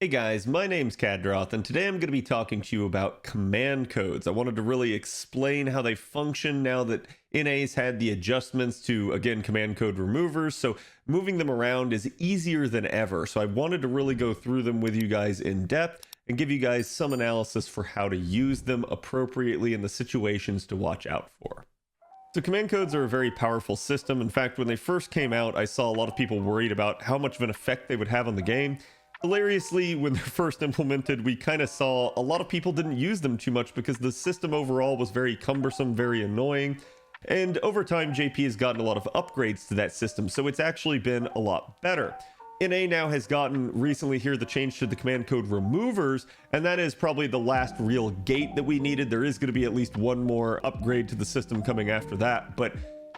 Hey guys, my name's Khadroth, and today I'm going to be talking to you about command codes. I wanted to really explain how they function now that NA's had the adjustments to, again, command code removers, so moving them around is easier than ever. So I wanted to really go through them with you guys in depth and give you guys some analysis for how to use them appropriately in the situations to watch out for. So command codes are a very powerful system. In fact, when they first came out, I saw a lot of people worried about how much of an effect they would have on the game. Hilariously, when they're first implemented, we kind of saw a lot of people didn't use them too much because the system overall was very cumbersome, very annoying. And over time, JP has gotten a lot of upgrades to that system, so it's actually been a lot better. NA now has gotten recently here the change to the command code removers, and that is probably the last real gate that we needed. There is going to be at least one more upgrade to the system coming after that, but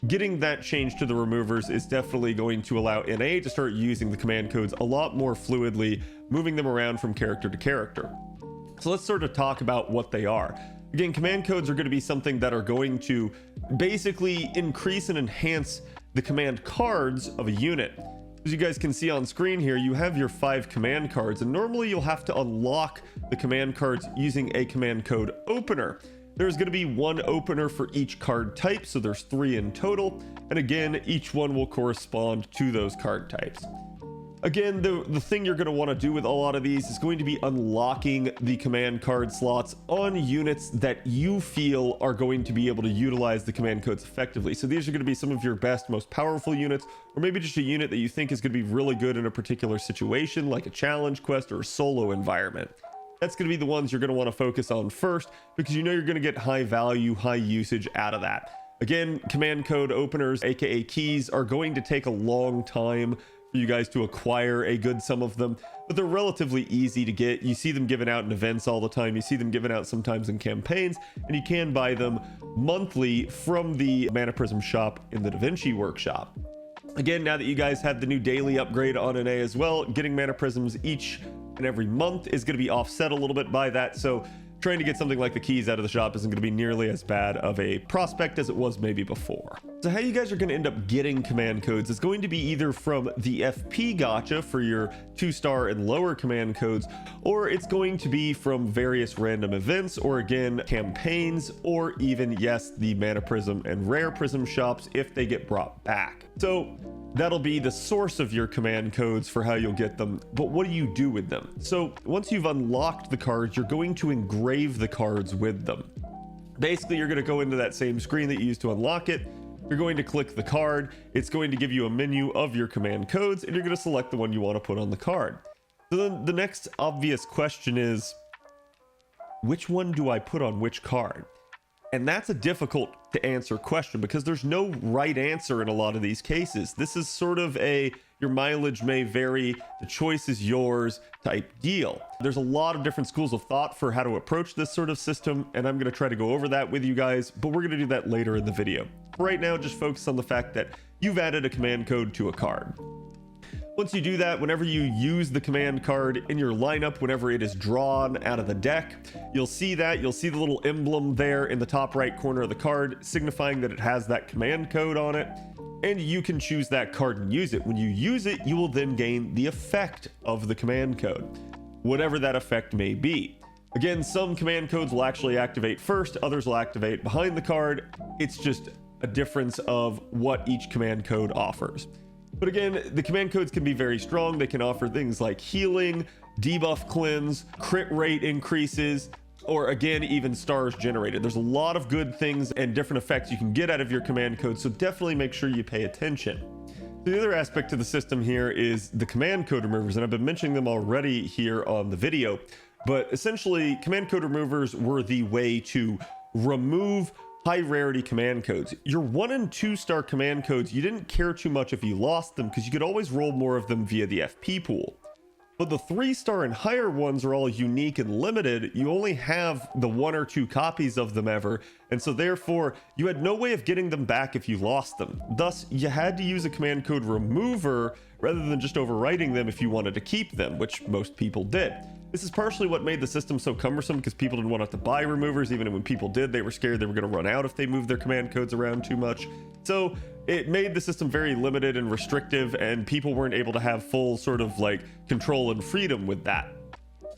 getting that change to the removers is definitely going to allow NA to start using the command codes a lot more fluidly, moving them around from character to character. So let's sort of talk about what they are. Again, command codes are going to be something that are going to basically increase and enhance the command cards of a unit. As you guys can see on screen here, you have your 5 command cards, and normally you'll have to unlock the command cards using a command code opener. There's going to be one opener for each card type, so there's 3 in total, and again, each one will correspond to those card types. Again, the thing you're going to want to do with a lot of these is going to be unlocking the command card slots on units that you feel are going to be able to utilize the command codes effectively. So these are going to be some of your best, most powerful units, or maybe just a unit that you think is going to be really good in a particular situation, like a challenge quest or a solo environment. That's going to be the ones you're going to want to focus on first, because you know you're going to get high value, high usage out of that. Again, command code openers, aka keys, are going to take a long time for you guys to acquire a good sum of them, but they're relatively easy to get. You see them given out in events all the time. You see them given out sometimes in campaigns, and you can buy them monthly from the Mana Prism shop in the Da Vinci workshop. Again, now that you guys have the new daily upgrade on NA as well, getting Mana Prisms each and every month is going to be offset a little bit by that, so trying to get something like the keys out of the shop isn't going to be nearly as bad of a prospect as it was maybe before. So how you guys are going to end up getting command codes is going to be either from the FP gacha for your 2-star and lower command codes, or it's going to be from various random events, or again, campaigns, or even, yes, the Mana Prism and Rare Prism shops if they get brought back. So that'll be the source of your command codes for how you'll get them, but what do you do with them? So once you've unlocked the cards, you're going to engrave the cards with them. Basically, you're going to go into that same screen that you used to unlock it. You're going to click the card. It's going to give you a menu of your command codes, and you're going to select the one you want to put on the card. So then the next obvious question is, which one do I put on which card? And that's a difficult to answer question because there's no right answer in a lot of these cases. This is sort of a your mileage may vary, the choice is yours type deal. There's a lot of different schools of thought for how to approach this sort of system, and I'm going to try to go over that with you guys, but we're going to do that later in the video. Right now, just focus on the fact that you've added a command code to a card. Once you do that, whenever you use the command card in your lineup, whenever it is drawn out of the deck, you'll see the little emblem there in the top right corner of the card, signifying that it has that command code on it, and you can choose that card and use it. When you use it, you will then gain the effect of the command code, whatever that effect may be. Again, some command codes will actually activate first, others will activate behind the card. It's just a difference of what each command code offers. But again, the command codes can be very strong. They can offer things like healing, debuff cleanse, crit rate increases, or again, even stars generated. There's a lot of good things and different effects you can get out of your command code, so definitely make sure you pay attention. The other aspect to the system here is the command code removers, and I've been mentioning them already here on the video, but essentially command code removers were the way to remove high rarity command codes. Your 1 and 2-star command codes, you didn't care too much if you lost them because you could always roll more of them via the FP pool. But the 3-star and higher ones are all unique and limited. You only have the 1 or 2 copies of them ever, and so therefore you had no way of getting them back if you lost them. Thus, you had to use a command code remover rather than just overwriting them if you wanted to keep them, which most people did. This is partially what made the system so cumbersome because people didn't want to have to buy removers. Even when people did, they were scared they were going to run out if they moved their command codes around too much. So it made the system very limited and restrictive, and people weren't able to have full sort of like control and freedom with that.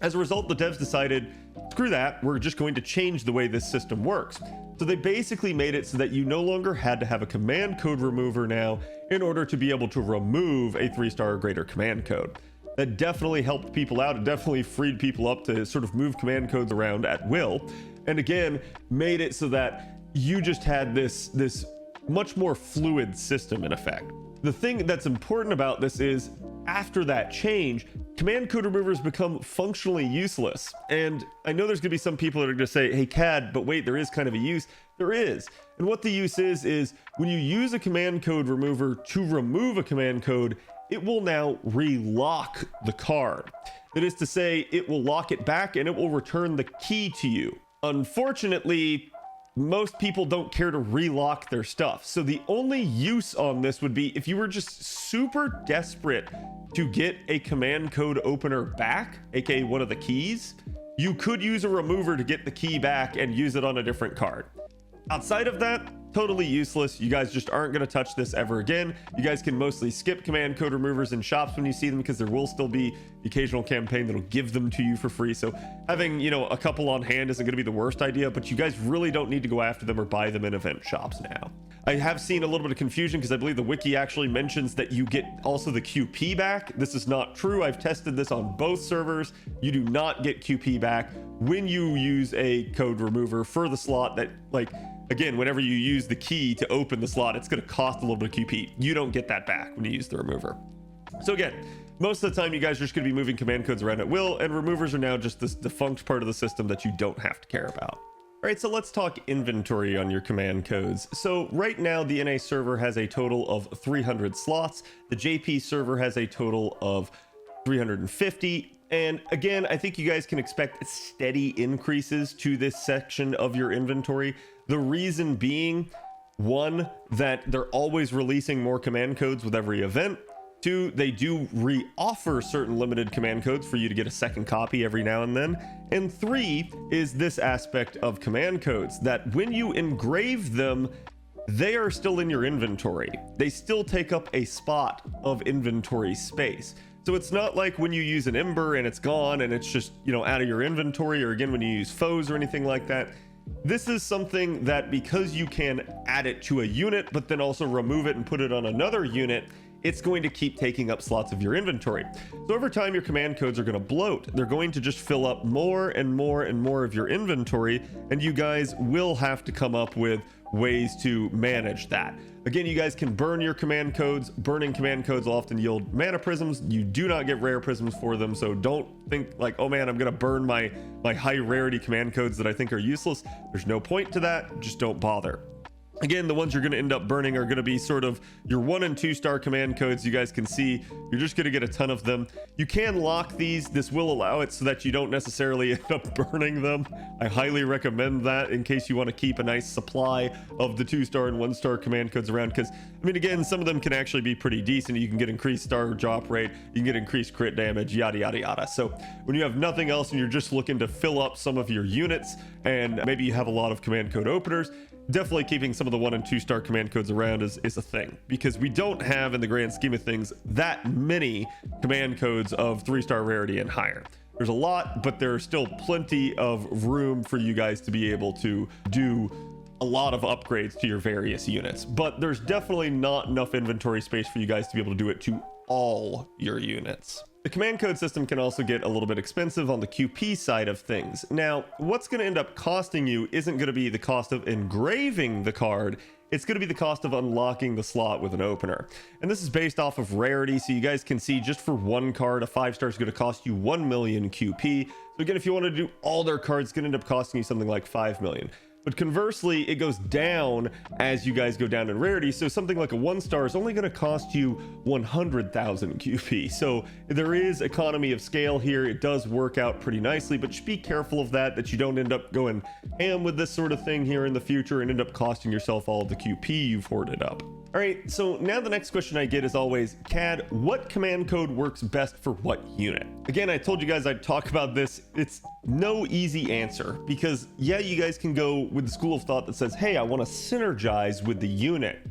As a result, the devs decided, screw that, we're just going to change the way this system works. So they basically made it so that you no longer had to have a command code remover now in order to be able to remove a 3-star or greater command code. That definitely helped people out. It definitely freed people up to sort of move command codes around at will. And again, made it so that you just had this much more fluid system in effect. The thing that's important about this is after that change, command code removers become functionally useless. And I know there's gonna be some people that are gonna say, hey Khad, but wait, there is kind of a use. There is. And what the use is when you use a command code remover to remove a command code, it will now relock the card. That is to say, it will lock it back and it will return the key to you. Unfortunately, most people don't care to relock their stuff. So the only use on this would be if you were just super desperate to get a command code opener back, aka one of the keys, you could use a remover to get the key back and use it on a different card. Outside of that, totally useless. You guys just aren't going to touch this ever again. You guys can mostly skip command code removers in shops when you see them, because there will still be the occasional campaign that'll give them to you for free. So having, you know, a couple on hand isn't going to be the worst idea, but you guys really don't need to go after them or buy them in event shops now. I have seen a little bit of confusion because I believe the wiki actually mentions that you get also the QP back. This is not true. I've tested this on both servers. You do not get QP back when you use a code remover for the slot that, like, again, whenever you use the key to open the slot, it's going to cost a little bit of QP. You don't get that back when you use the remover. So again, most of the time you guys are just going to be moving command codes around at will, and removers are now just this defunct part of the system that you don't have to care about. All right, so let's talk inventory on your command codes. So right now the NA server has a total of 300 slots. The JP server has a total of 350. And again, I think you guys can expect steady increases to this section of your inventory. The reason being, one, that they're always releasing more command codes with every event. Two, they do re-offer certain limited command codes for you to get a second copy every now and then. And three is this aspect of command codes, that when you engrave them, they are still in your inventory. They still take up a spot of inventory space. So it's not like when you use an Ember and it's gone and it's just, you know, out of your inventory, or again, when you use foes or anything like that. This is something that, because you can add it to a unit, but then also remove it and put it on another unit, it's going to keep taking up slots of your inventory. So over time, your command codes are going to bloat. They're going to just fill up more and more and more of your inventory, and you guys will have to come up with ways to manage that. Again, you guys can burn your command codes. Burning command codes will often yield mana prisms. You do not get rare prisms for them, so don't think like, oh man, I'm gonna burn my high rarity command codes that I think are useless. There's no point to that. Just don't bother. Again, the ones you're going to end up burning are going to be sort of your 1 and 2 star command codes. You guys can see you're just going to get a ton of them. You can lock these. This will allow it so that you don't necessarily end up burning them. I highly recommend that in case you want to keep a nice supply of the 2 star and 1 star command codes around, because I mean, again, some of them can actually be pretty decent. You can get increased star drop rate, you can get increased crit damage, yada yada yada. So when you have nothing else and you're just looking to fill up some of your units, and maybe you have a lot of command code openers, definitely keeping some of the 1 and 2 star command codes around is a thing, because we don't have, in the grand scheme of things, that many command codes of 3-star rarity and higher. There's a lot, but there's still plenty of room for you guys to be able to do a lot of upgrades to your various units, but there's definitely not enough inventory space for you guys to be able to do it to all your units. The command code system can also get a little bit expensive on the QP side of things. Now, what's going to end up costing you isn't going to be the cost of engraving the card, it's going to be the cost of unlocking the slot with an opener. And this is based off of rarity, so you guys can see just for one card, a 5-star is going to cost you 1 million QP. So again, if you want to do all their cards, it's going to end up costing you something like 5 million. But conversely, it goes down as you guys go down in rarity. So something like a 1-star is only going to cost you 100,000 QP. So there is economy of scale here. It does work out pretty nicely, but just be careful of that you don't end up going ham with this sort of thing here in the future and end up costing yourself all of the QP you've hoarded up. All right, so now the next question I get is always, Khad, what command code works best for what unit? Again, I told you guys I'd talk about this. It's no easy answer, because yeah, you guys can go with the school of thought that says, hey, I want to synergize with the unit.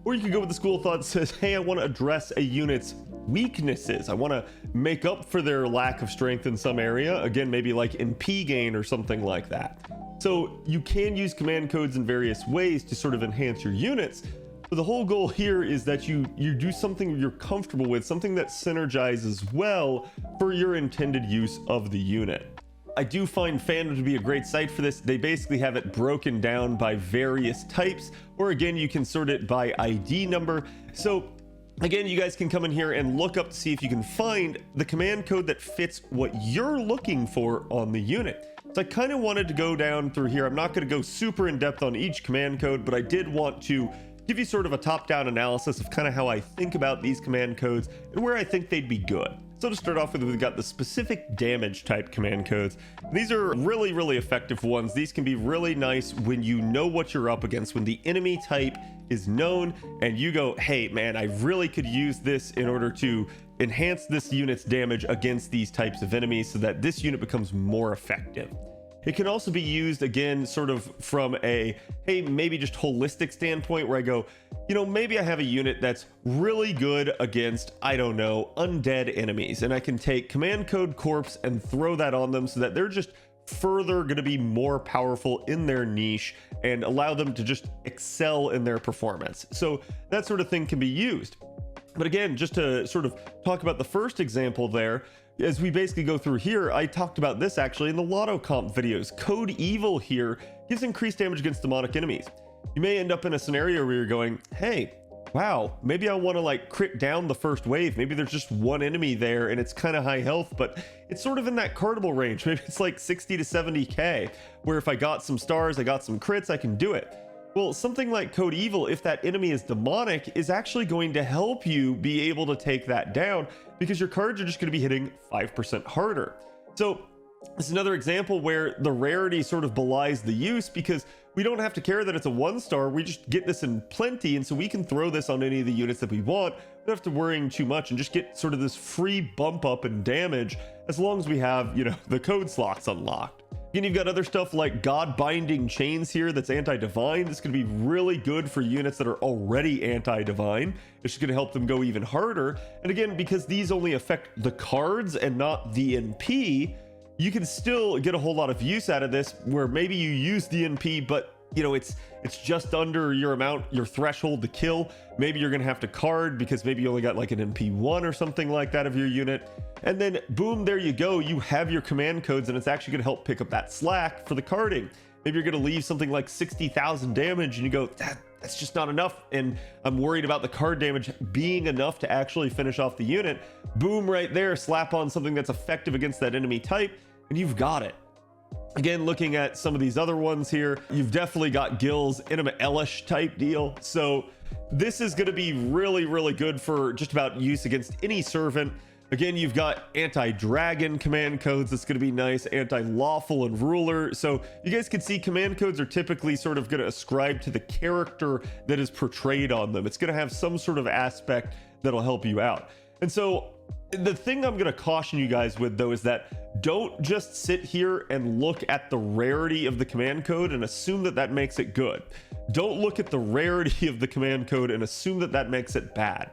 Or you could go with the school of thought that says, hey, I want to address a unit's weaknesses. I want to make up for their lack of strength in some area. Again, maybe like in P gain or something like that. So you can use command codes in various ways to sort of enhance your units. But the whole goal here is that you do something you're comfortable with, something that synergizes well for your intended use of the unit. I do find fandom to be a great site for this. They basically have it broken down by various types, or again, you can sort it by ID number. So again, you guys can come in here and look up to see if you can find the command code that fits what you're looking for on the unit. So I kind of wanted to go down through here. I'm not going to go super in depth on each command code, but I did want to give you sort of a top-down analysis of kind of how I think about these command codes and where I think they'd be good. So to start off with, we've got the specific damage type command codes. These are really, really effective ones. These can be really nice when you know what you're up against, when the enemy type is known and you go, hey man, I really could use this in order to enhance this unit's damage against these types of enemies so that this unit becomes more effective. It can also be used again sort of from a, hey, maybe just holistic standpoint where I go, you know, maybe I have a unit that's really good against, I don't know, undead enemies, and I can take command code corpse and throw that on them so that they're just further going to be more powerful in their niche and allow them to just excel in their performance. So that sort of thing can be used. But again, just to sort of talk about the first example there, as we basically go through here, I talked about this actually in the Lotto Comp videos. Code Evil here gives increased damage against demonic enemies. You may end up in a scenario where you're going, hey, wow, maybe I want to like crit down the first wave. Maybe there's just one enemy there and it's kind of high health, but it's sort of in that cardable range. Maybe it's like 60 to 70k, where if I got some stars, I got some crits, I can do it. Well, something like Code Evil, if that enemy is demonic, is actually going to help you be able to take that down because your cards are just going to be hitting 5% harder. So it's another example where the rarity sort of belies the use because we don't have to care that it's a 1-star. We just get this in plenty, and so we can throw this on any of the units that we want. We don't have to worry too much and just get sort of this free bump up in damage as long as we have, you know, the code slots unlocked. Again, you've got other stuff like God Binding Chains here that's anti-divine. This could be really good for units that are already anti-divine. It's just going to help them go even harder. And again, because these only affect the cards and not the NP, you can still get a whole lot of use out of this where maybe you use the NP, but you know, it's just under your amount, your threshold to kill. Maybe you're gonna have to card because maybe you only got like an MP1 or something like that of your unit. And then boom, there you go. You have your command codes and it's actually gonna help pick up that slack for the carding. Maybe you're gonna leave something like 60,000 damage and you go, that's just not enough. And I'm worried about the card damage being enough to actually finish off the unit. Boom, right there, slap on something that's effective against that enemy type and you've got it. Again, looking at some of these other ones here, you've definitely got Gil's Intima Elish type deal. So this is going to be really, really good for just about use against any servant. Again, you've got anti-dragon command codes. That's going to be nice. Anti-lawful and ruler. So you guys can see command codes are typically sort of going to ascribe to the character that is portrayed on them. It's going to have some sort of aspect that'll help you out. And so the thing I'm going to caution you guys with, though, is that don't just sit here and look at the rarity of the command code and assume that that makes it good. Don't look at the rarity of the command code and assume that that makes it bad.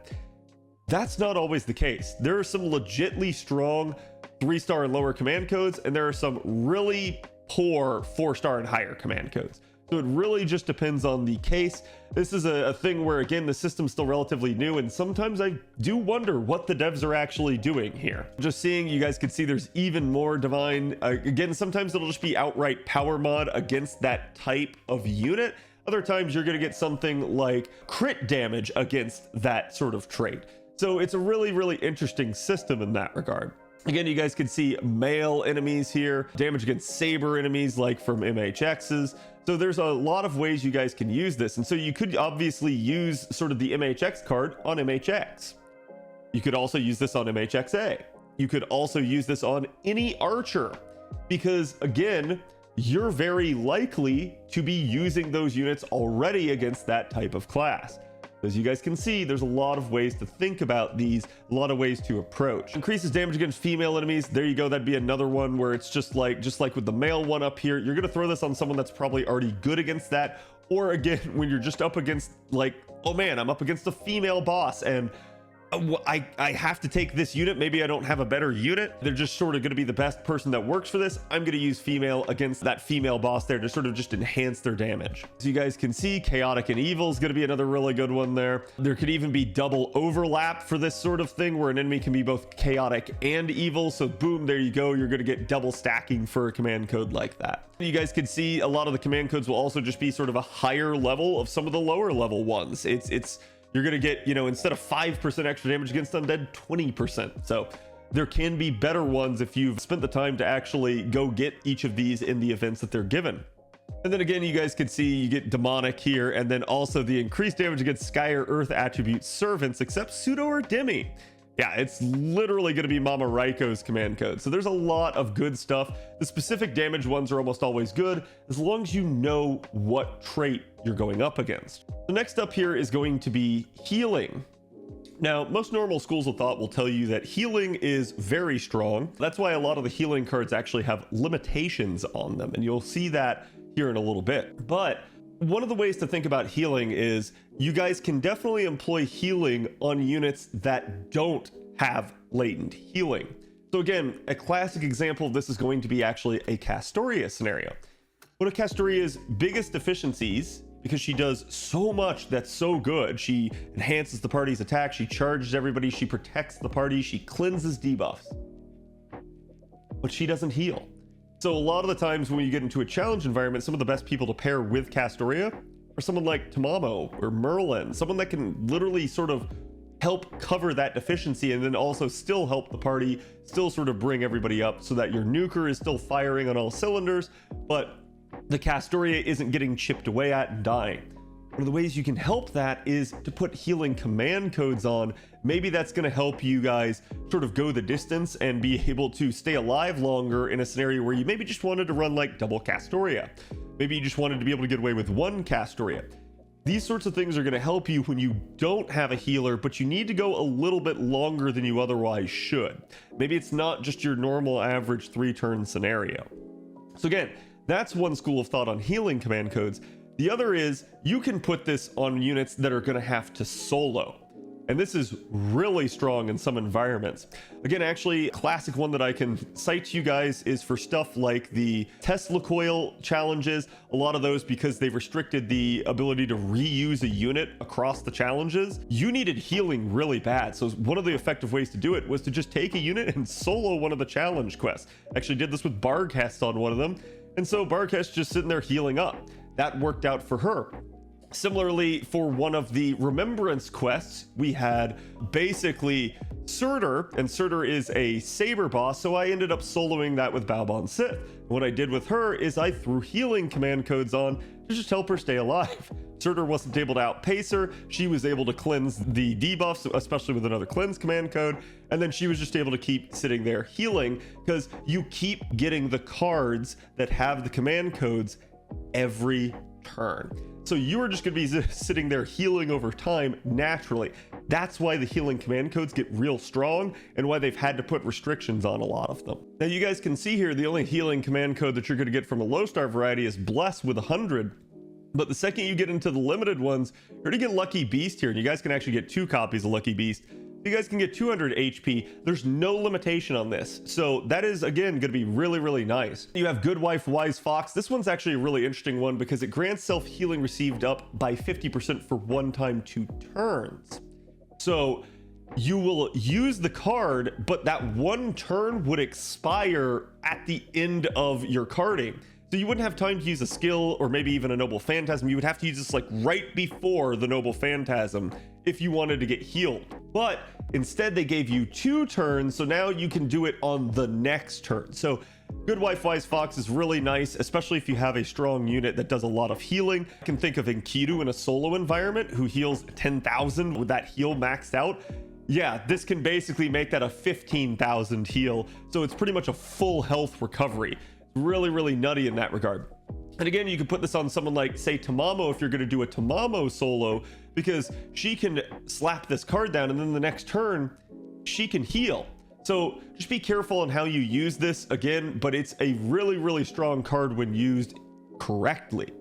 That's not always the case. There are some legitly strong 3-star and lower command codes, and there are some really poor 4-star and higher command codes. So it really just depends on the case. This is a thing where, again, the system's still relatively new, and sometimes I do wonder what the devs are actually doing here. Just seeing, you guys can see there's even more divine. Again, sometimes it'll just be outright power mod against that type of unit. Other times you're going to get something like crit damage against that sort of trait. So it's a really, really interesting system in that regard. Again, you guys can see male enemies here, damage against saber enemies like from MHXs. So there's a lot of ways you guys can use this. And so you could obviously use sort of the MHX card on MHX. You could also use this on MHXA. You could also use this on any archer, because again, you're very likely to be using those units already against that type of class. As you guys can see, there's a lot of ways to think about these, a lot of ways to approach. Increases damage against female enemies. There you go. That'd be another one where it's just like with the male one up here, you're going to throw this on someone that's probably already good against that. Or again, when you're just up against like oh man, I'm up against a female boss and I have to take this unit. Maybe I don't have a better unit. They're just sort of going to be the best person that works for this. I'm going to use female against that female boss there to sort of just enhance their damage. So you guys can see chaotic and evil is going to be another really good one there. There could even be double overlap for this sort of thing where an enemy can be both chaotic and evil. So boom, there you go. You're going to get double stacking for a command code like that. You guys can see a lot of the command codes will also just be sort of a higher level of some of the lower level ones. You're going to get, you know, instead of 5% extra damage against undead, 20%. So there can be better ones if you've spent the time to actually go get each of these in the events that they're given. And then again, you guys can see you get demonic here, and then also the increased damage against sky or earth attribute servants, except pseudo or demi. Yeah, it's literally going to be Mama Raiko's command code. So there's a lot of good stuff. The specific damage ones are almost always good, as long as you know what trait you're going up against. The next up here is going to be healing. Now, most normal schools of thought will tell you that healing is very strong. That's why a lot of the healing cards actually have limitations on them, and you'll see that here in a little bit. But one of the ways to think about healing is you guys can definitely employ healing on units that don't have latent healing. So again, a classic example of this is going to be actually a Castoria scenario. One of Castoria's biggest deficiencies, because she does so much that's so good, she enhances the party's attack, she charges everybody, she protects the party, she cleanses debuffs, but she doesn't heal. So a lot of the times when you get into a challenge environment, some of the best people to pair with Castoria are someone like Tamamo or Merlin, someone that can literally sort of help cover that deficiency and then also still help the party, still sort of bring everybody up so that your nuker is still firing on all cylinders, but the Castoria isn't getting chipped away at and dying. One of the ways you can help that is to put healing command codes on. Maybe that's going to help you guys sort of go the distance and be able to stay alive longer in a scenario where you maybe just wanted to run like double Castoria. Maybe you just wanted to be able to get away with one Castoria. These sorts of things are going to help you when you don't have a healer, but you need to go a little bit longer than you otherwise should. Maybe it's not just your normal average 3-turn scenario. So again, that's one school of thought on healing command codes. The other is you can put this on units that are going to have to solo. And this is really strong in some environments. Again, actually, a classic one that I can cite to you guys is for stuff like the Tesla coil challenges. A lot of those, because they've restricted the ability to reuse a unit across the challenges, you needed healing really bad. So one of the effective ways to do it was to just take a unit and solo one of the challenge quests. Actually did this with Barghest on one of them. And so Barghest just sitting there healing up. That worked out for her. Similarly, for one of the remembrance quests, we had basically Surtur, and Surtur is a saber boss, so I ended up soloing that with Balbon Sith. What I did with her is I threw healing command codes on to just help her stay alive. Surtur wasn't able to outpace her, she was able to cleanse the debuffs, especially with another cleanse command code, and then she was just able to keep sitting there healing, because you keep getting the cards that have the command codes every turn. So you are just going to be sitting there healing over time naturally. That's why the healing command codes get real strong and why they've had to put restrictions on a lot of them. Now you guys can see here, the only healing command code that you're going to get from a low star variety is Bless with 100. But the second you get into the limited ones, you're going to get Lucky Beast here, and you guys can actually get 2 copies of Lucky Beast. You guys can get 200 HP. There's no limitation on this. So that is, again, going to be really, really nice. You have Good Wife, Wise Fox. This one's actually a really interesting one because it grants self-healing received up by 50% for 1 time 2 turns. So you will use the card, but that 1 turn would expire at the end of your carding. So you wouldn't have time to use a skill or maybe even a Noble Phantasm. You would have to use this like right before the Noble Phantasm if you wanted to get healed. But instead they gave you 2 turns, so now you can do it on the next turn. So Good Wife, Wise Fox is really nice, especially if you have a strong unit that does a lot of healing. I can think of Enkidu in a solo environment who heals 10,000 with that heal maxed out. Yeah, this can basically make that a 15,000 heal. So it's pretty much a full health recovery. Really, really nutty in that regard. And again, you can put this on someone like, say, Tamamo, if you're going to do a Tamamo solo, because she can slap this card down and then the next turn she can heal. So just be careful on how you use this again, but it's a really, really strong card when used correctly.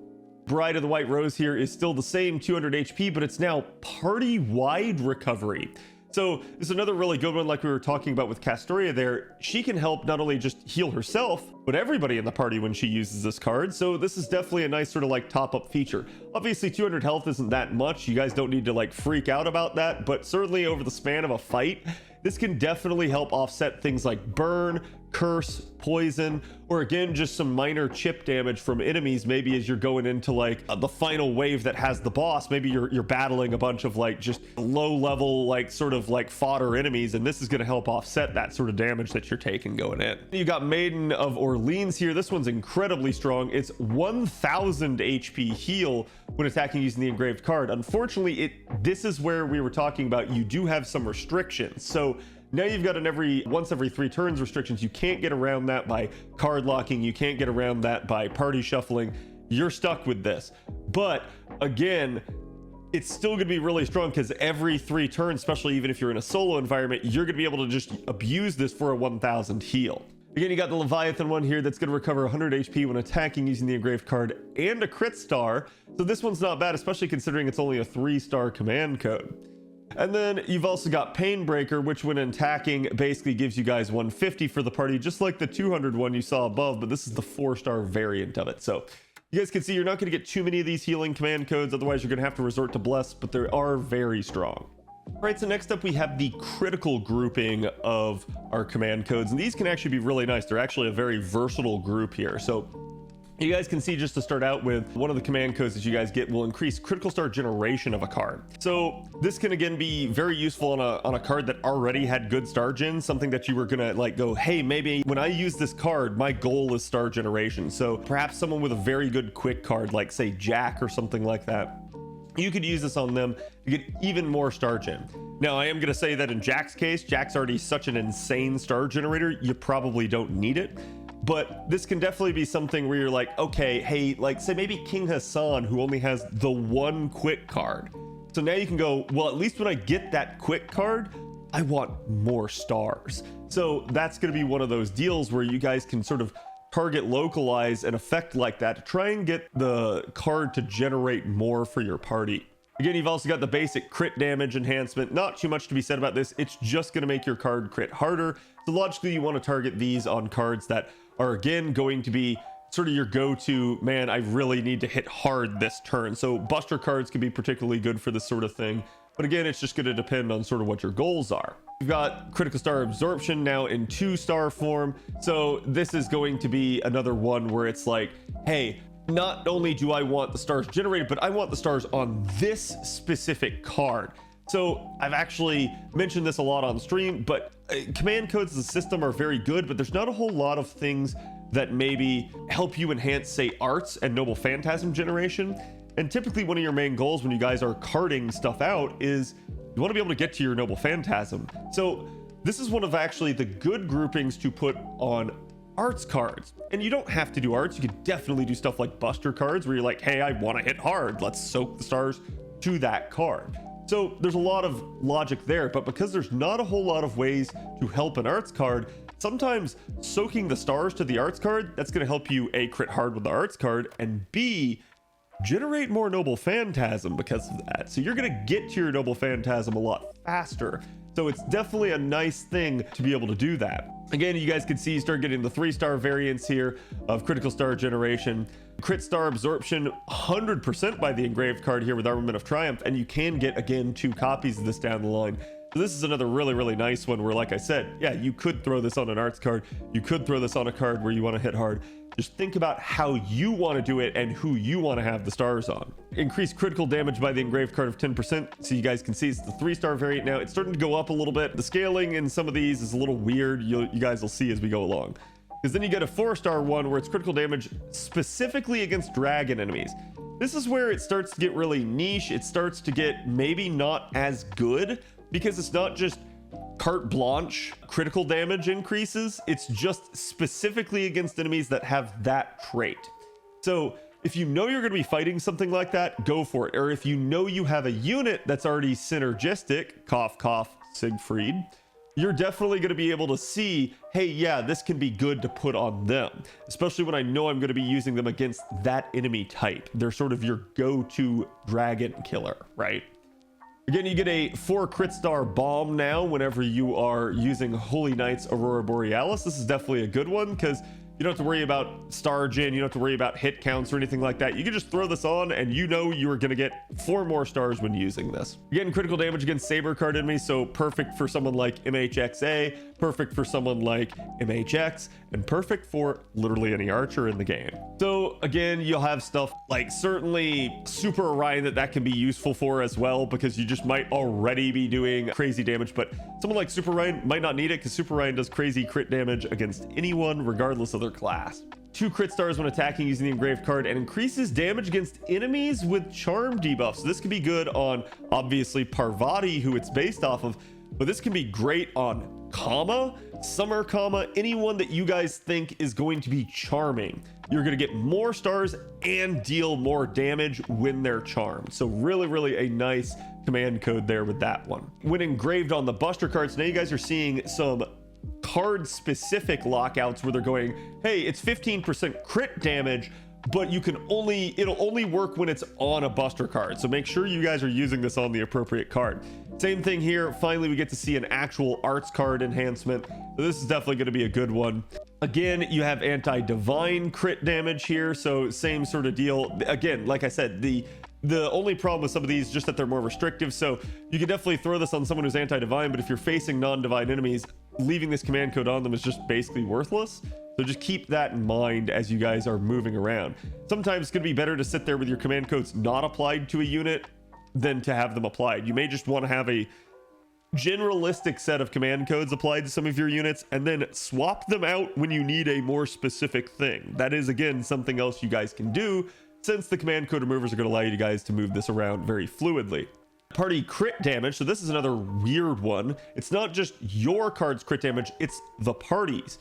Bride of the White Rose here is still the same 200 HP, but it's now party-wide recovery. So this is another really good one, like we were talking about with Castoria there. She can help not only just heal herself, but everybody in the party when she uses this card. So this is definitely a nice sort of like top-up feature. Obviously 200 health isn't that much. You guys don't need to like freak out about that, but certainly over the span of a fight, this can definitely help offset things like burn, curse, poison, or again just some minor chip damage from enemies. Maybe as you're going into like the final wave that has the boss, maybe you're battling a bunch of like just low level like sort of like fodder enemies, and this is going to help offset that sort of damage that you're taking going in. You got Maiden of Orleans here. This one's incredibly strong. It's 1000 HP heal when attacking using the engraved card. Unfortunately, this is where we were talking about you do have some restrictions. So now you've got an once every 3 turns restrictions. You can't get around that by card locking. You can't get around that by party shuffling. You're stuck with this. But again, it's still going to be really strong because every 3 turns, especially even if you're in a solo environment, you're going to be able to just abuse this for a 1000 heal. Again, you got the Leviathan one here that's going to recover 100 HP when attacking using the engraved card and a crit star. So this one's not bad, especially considering it's only a 3-star command code. And then you've also got Painbreaker, which when attacking basically gives you guys 150 for the party, just like the 200 one you saw above, but this is the 4-star variant of it. So you guys can see you're not going to get too many of these healing command codes, otherwise you're going to have to resort to Bless, but they are very strong. All right, so next up we have the critical grouping of our command codes, and these can actually be really nice. They're actually a very versatile group here. So you guys can see, just to start out with, one of the command codes that you guys get will increase critical star generation of a card. So this can again be very useful on a card that already had good star gen, something that you were gonna like go, hey, maybe when I use this card, my goal is star generation. So perhaps someone with a very good quick card, like say Jack or something like that, you could use this on them to get even more star gen. Now, I am going to say that in Jack's case, Jack's already such an insane star generator, you probably don't need it. But this can definitely be something where you're like, okay, hey, like say maybe King Hassan, who only has the 1 quick card. So now you can go, well, at least when I get that quick card, I want more stars. So that's going to be one of those deals where you guys can sort of target localize an effect like that to try and get the card to generate more for your party. Again, you've also got the basic crit damage enhancement. Not too much to be said about this. It's just going to make your card crit harder. So logically, you want to target these on cards that are, again, going to be sort of your go-to, man, I really need to hit hard this turn. So Buster cards can be particularly good for this sort of thing. But again, it's just going to depend on sort of what your goals are. You've got critical star absorption now in 2-star form. So this is going to be another one where it's like, hey, not only do I want the stars generated, but I want the stars on this specific card. So I've actually mentioned this a lot on stream, but command codes as a system are very good, but there's not a whole lot of things that maybe help you enhance, say, arts and noble phantasm generation. And typically one of your main goals when you guys are carding stuff out is you want to be able to get to your noble phantasm. So this is one of actually the good groupings to put on arts cards. And you don't have to do arts. You could definitely do stuff like Buster cards where you're like, hey, I want to hit hard. Let's soak the stars to that card. So there's a lot of logic there, but because there's not a whole lot of ways to help an arts card, sometimes soaking the stars to the arts card, that's going to help you A, crit hard with the arts card, and B, generate more noble phantasm because of that. So you're going to get to your noble phantasm a lot faster. So it's definitely a nice thing to be able to do that. Again, you guys can see you start getting the 3-star variants here of critical star generation, crit star absorption 100% by the engraved card here with Armament of Triumph, and you can get again 2 copies of this down the line. So this is another really nice one where, like I said, yeah, you could throw this on an arts card, you could throw this on a card where you want to hit hard. Just think about how you want to do it and who you want to have the stars on. Increased critical damage by the engraved card of 10%. So you guys can see it's the 3-star variant now. It's starting to go up a little bit. The scaling in some of these is a little weird. You guys will see as we go along. Because then you get a 4-star one where it's critical damage specifically against dragon enemies. This is where it starts to get really niche. It starts to get maybe not as good because it's not just carte blanche critical damage increases. It's just specifically against enemies that have that trait. So if you know you're going to be fighting something like that, go for it. Or if you know you have a unit that's already synergistic, cough, cough, Siegfried, you're definitely going to be able to see, hey, yeah, this can be good to put on them, especially when I know I'm going to be using them against that enemy type. They're sort of your go-to dragon killer, right? Again, you get a 4 crit star bomb now whenever you are using Holy Knight's Aurora Borealis. This is definitely a good one because you don't have to worry about star gen, you don't have to worry about hit counts or anything like that. You can just throw this on and you know you are going to get 4 more stars when using this. You're getting critical damage against saber card enemies, so perfect for someone like MHXA, perfect for someone like MHX, and perfect for literally any archer in the game. So again, you'll have stuff like certainly Super Orion that can be useful for as well, because you just might already be doing crazy damage, but someone like Super Orion might not need it because Super Orion does crazy crit damage against anyone regardless of their class. 2 crit stars when attacking using the engraved card, and increases damage against enemies with charm debuff. So this could be good on obviously Parvati, who it's based off of, but this can be great on Kama, Summer Kama, anyone that you guys think is going to be charming. You're going to get more stars and deal more damage when they're charmed. So really a nice command code there with that one. When engraved on the Buster cards, now you guys are seeing some card specific lockouts where they're going, hey, it's 15% crit damage, but it'll only work when it's on a Buster card. So make sure you guys are using this on the appropriate card. Same thing here. Finally, we get to see an actual arts card enhancement. So this is definitely going to be a good one. Again, you have anti-divine crit damage here. So same sort of deal. Again, like I said, the only problem with some of these is just that they're more restrictive. So you can definitely throw this on someone who's anti-divine, but if you're facing non-divine enemies, leaving this command code on them is just basically worthless. So just keep that in mind as you guys are moving around. Sometimes it's going to be better to sit there with your command codes not applied to a unit than to have them applied. You may just want to have a generalistic set of command codes applied to some of your units and then swap them out when you need a more specific thing. That is, again, something else you guys can do, since the command code removers are going to allow you guys to move this around very fluidly. Party crit damage. So this is another weird one. It's not just your card's crit damage, it's the party's.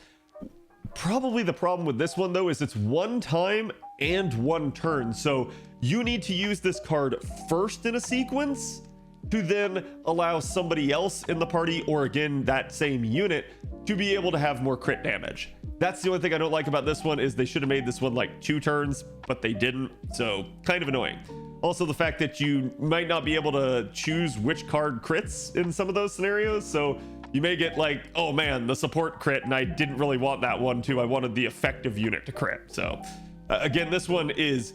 Probably the problem with this one though is it's 1 time and 1 turn. So you need to use this card first in a sequence to then allow somebody else in the party, or again, that same unit, to be able to have more crit damage. That's the only thing I don't like about this one, is they should have made this one like 2 turns, but they didn't. So kind of annoying. Also, the fact that you might not be able to choose which card crits in some of those scenarios. So you may get like, oh man, the support crit, and I didn't really want that one too. I wanted the effective unit to crit. So again, this one is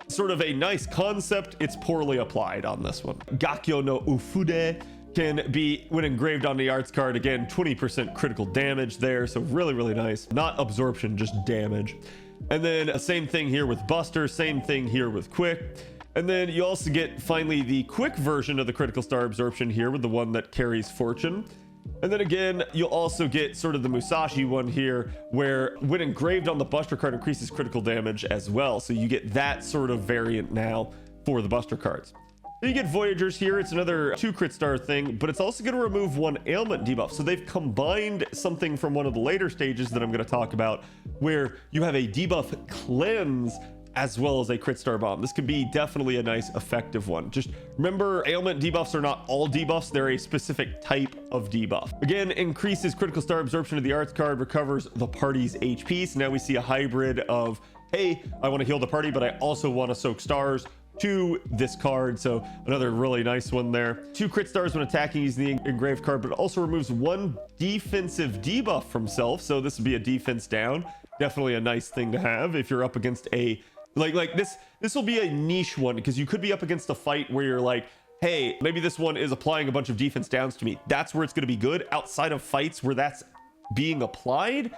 sort of a nice concept. It's poorly applied on this one. Gakyo no Ufude can be, when engraved on the arts card, again, 20% critical damage there. So really nice. Not absorption, just damage. And then same thing here with Buster, same thing here with Quick. And then you also get finally the quick version of the critical star absorption here with the one that carries fortune. And then again, you'll also get sort of the Musashi one here, where when engraved on the Buster card, increases critical damage as well. So you get that sort of variant now for the Buster cards. Then you get Voyagers here. It's another 2 crit star thing, but it's also going to remove 1 ailment debuff. So they've combined something from one of the later stages that I'm going to talk about, where you have a debuff cleanse as well as a crit star bomb. This could be definitely a nice effective one. Just remember, ailment debuffs are not all debuffs, they're a specific type of debuff. Again, increases critical star absorption of the arts card, recovers the party's HP. So now we see a hybrid of, hey, I want to heal the party, but I also want to soak stars to this card. So another really nice one there. 2 crit stars when attacking using the engraved card, but it also removes 1 defensive debuff from self. So this would be a defense down. Definitely a nice thing to have if you're up against a like this will be a niche one, because you could be up against a fight where you're like, hey, maybe this one is applying a bunch of defense downs to me. That's where it's going to be good. Outside of fights where that's being applied,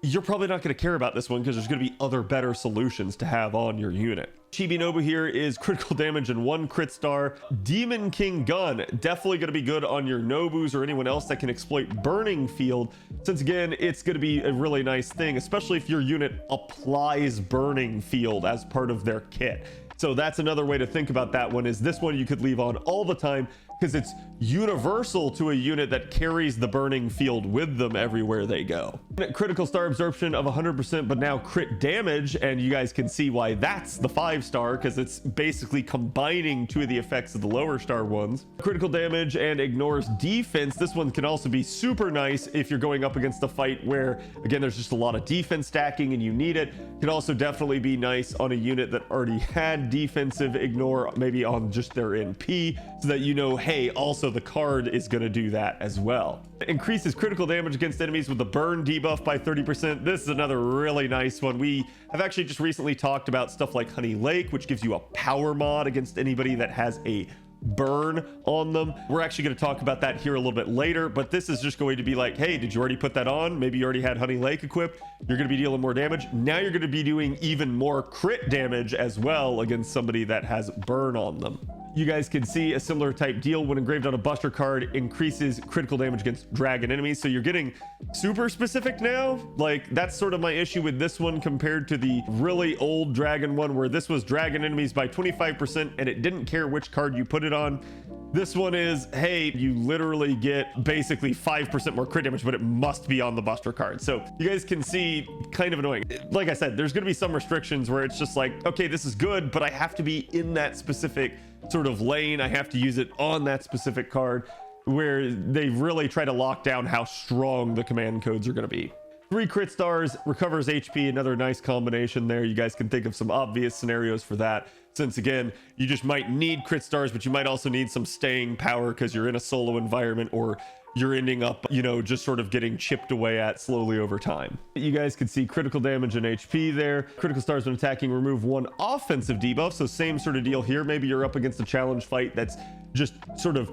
you're probably not going to care about this one, because there's going to be other better solutions to have on your unit. Chibi-Nobu here is critical damage and 1 crit star. Demon King Gun, definitely going to be good on your Nobus or anyone else that can exploit Burning Field, since again, it's going to be a really nice thing, especially if your unit applies Burning Field as part of their kit. So that's another way to think about that one, is this one you could leave on all the time, because it's universal to a unit that carries the burning field with them everywhere they go. Critical star absorption of 100%, but now crit damage, and you guys can see why that's the 5-star, because it's basically combining two of the effects of the lower star ones. Critical damage and ignores defense. This one can also be super nice if you're going up against a fight where, again, there's just a lot of defense stacking and you need it. Can also definitely be nice on a unit that already had defensive ignore, maybe on just their NP, so that you know, hey, also the card is going to do that as well. Increases critical damage against enemies with the burn debuff by 30%. This is another really nice one. We have actually just recently talked about stuff like Honey Lake, which gives you a power mod against anybody that has a burn on them. We're actually going to talk about that here a little bit later, but this is just going to be like, hey, did you already put that on? Maybe you already had Honey Lake equipped. You're going to be dealing more damage. Now you're going to be doing even more crit damage as well against somebody that has burn on them. You guys can see a similar type deal when engraved on a Buster card, increases critical damage against dragon enemies. So you're getting super specific now. Like, that's sort of my issue with this one compared to the really old dragon one, where this was dragon enemies by 25% and it didn't care which card you put it on. This one is, hey, you literally get basically 5% more crit damage, but it must be on the Buster card. So you guys can see, kind of annoying. Like I said, there's going to be some restrictions where it's just like, okay, this is good, but I have to be in that specific sort of lane. I have to use it on that specific card, where they really try to lock down how strong the command codes are going to be. 3 crit stars, recovers HP, another nice combination there. You guys can think of some obvious scenarios for that, since again, you just might need crit stars, but you might also need some staying power because you're in a solo environment, or you're ending up, you know, just sort of getting chipped away at slowly over time. You guys can see critical damage and HP there. Critical stars when attacking remove 1 offensive debuff. So same sort of deal here. Maybe you're up against a challenge fight that's just sort of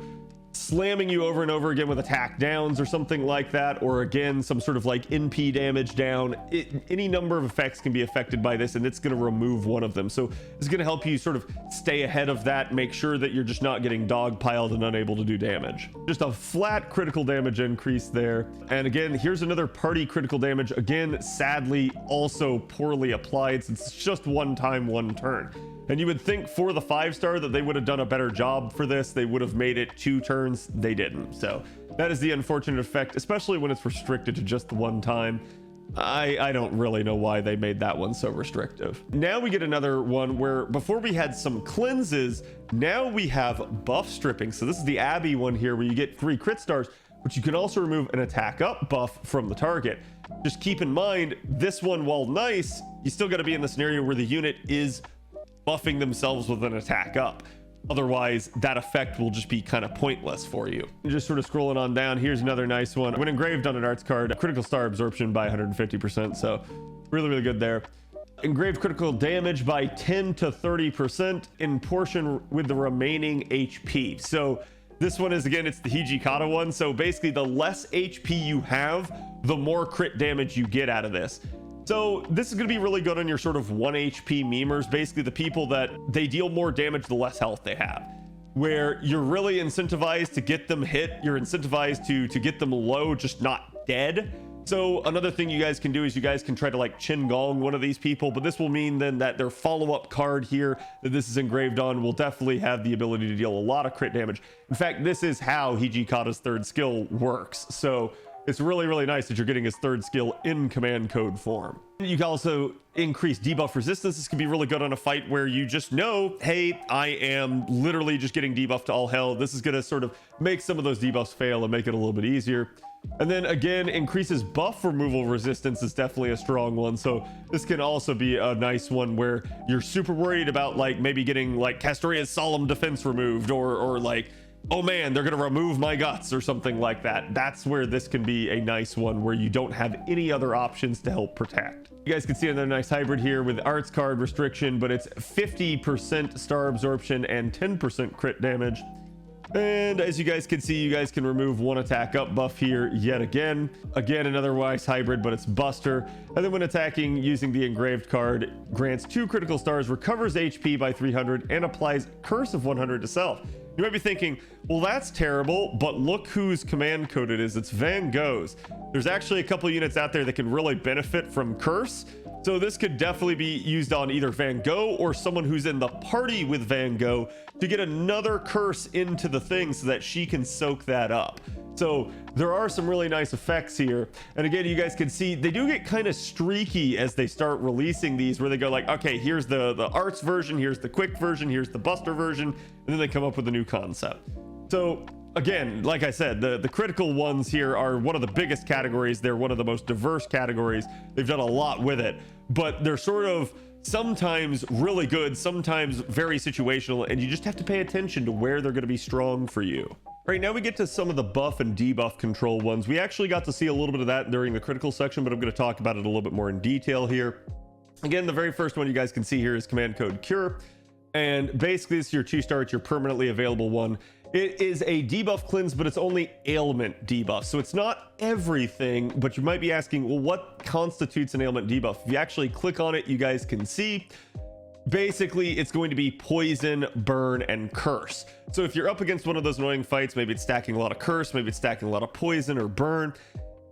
slamming you over and over again with attack downs or something like that, or again some sort of like NP damage down. Any number of effects can be affected by this, and it's going to remove one of them. So it's going to help you sort of stay ahead of that, make sure that you're just not getting dogpiled and unable to do damage. Just a flat critical damage increase there. And again, here's another party critical damage, again sadly also poorly applied, since it's just one time, one turn. And you would think for the 5-star that they would have done a better job for this. They would have made it 2 turns. They didn't. So that is the unfortunate effect, especially when it's restricted to just the one time. I don't really know why they made that one so restrictive. Now we get another one where before we had some cleanses, now we have buff stripping. So this is the Abby one here, where you get 3 crit stars, but you can also remove an attack up buff from the target. Just keep in mind, this one, while nice, you still got to be in the scenario where the unit is buffing themselves with an attack up. Otherwise, that effect will just be kind of pointless for you. Just sort of scrolling on down, here's another nice one. When engraved on an arts card, critical star absorption by 150%. So really, really good there. Engraved critical damage by 10 to 30% in portion with the remaining HP. So this one is, again, it's the Hijikata one. So basically, the less HP you have, the more crit damage you get out of this. So this is going to be really good on your sort of 1 HP memers, basically the people that they deal more damage the less health they have, where you're really incentivized to get them hit. You're incentivized to get them low, just not dead. So another thing you guys can do is you guys can try to like Chin Gong one of these people, but this will mean then that their follow-up card here that this is engraved on will definitely have the ability to deal a lot of crit damage. In fact, this is how Hijikata's 3rd skill works. So it's really, really nice that you're getting his 3rd skill in command code form. You can also increase debuff resistance. This can be really good on a fight where you just know, hey, I am literally just getting debuffed to all hell. This is going to sort of make some of those debuffs fail and make it a little bit easier. And then again, increases buff removal resistance is definitely a strong one. So this can also be a nice one where you're super worried about like maybe getting like Castoria's solemn defense removed, or like, oh man, they're gonna remove my guts or something like that. That's where this can be a nice one where you don't have any other options to help protect. You guys can see another nice hybrid here with arts card restriction, but it's 50% star absorption and 10% crit damage. And as you guys can see, you guys can remove 1 attack up buff here yet again. Again, another wise hybrid, but it's Buster. And then when attacking using the engraved card, grants 2 critical stars, recovers HP by 300, and applies Curse of 100 to self. You might be thinking, well, that's terrible, but look whose command code it is. It's Van Gogh's. There's actually a couple units out there that can really benefit from Curse, So this could definitely be used on either Van Gogh or someone who's in the party with Van Gogh to get another curse into the thing so that she can soak that up. So there are some really nice effects here. And again, you guys can see they do get kind of streaky as they start releasing these, where they go like, okay, here's the arts version, here's the quick version, here's the buster version, and then they come up with a new concept. So again, like I said, the critical ones here are one of the biggest categories. They're one of the most diverse categories. They've done a lot with it, but they're sort of sometimes really good, sometimes very situational, and you just have to pay attention to where they're going to be strong for you. Right now we get to some of the buff and debuff control ones. We actually got to see a little bit of that during the critical section, but I'm going to talk about it a little bit more in detail here. Again, the very first one you guys can see here is command code cure, and basically it's your 2-star, it's your permanently available one. It is a debuff cleanse, but it's only ailment debuff, so it's not everything. But you might be asking, well, what constitutes an ailment debuff? If you actually click on it, you guys can see basically it's going to be poison, burn, and curse. So if you're up against one of those annoying fights, maybe it's stacking a lot of curse, maybe it's stacking a lot of poison or burn,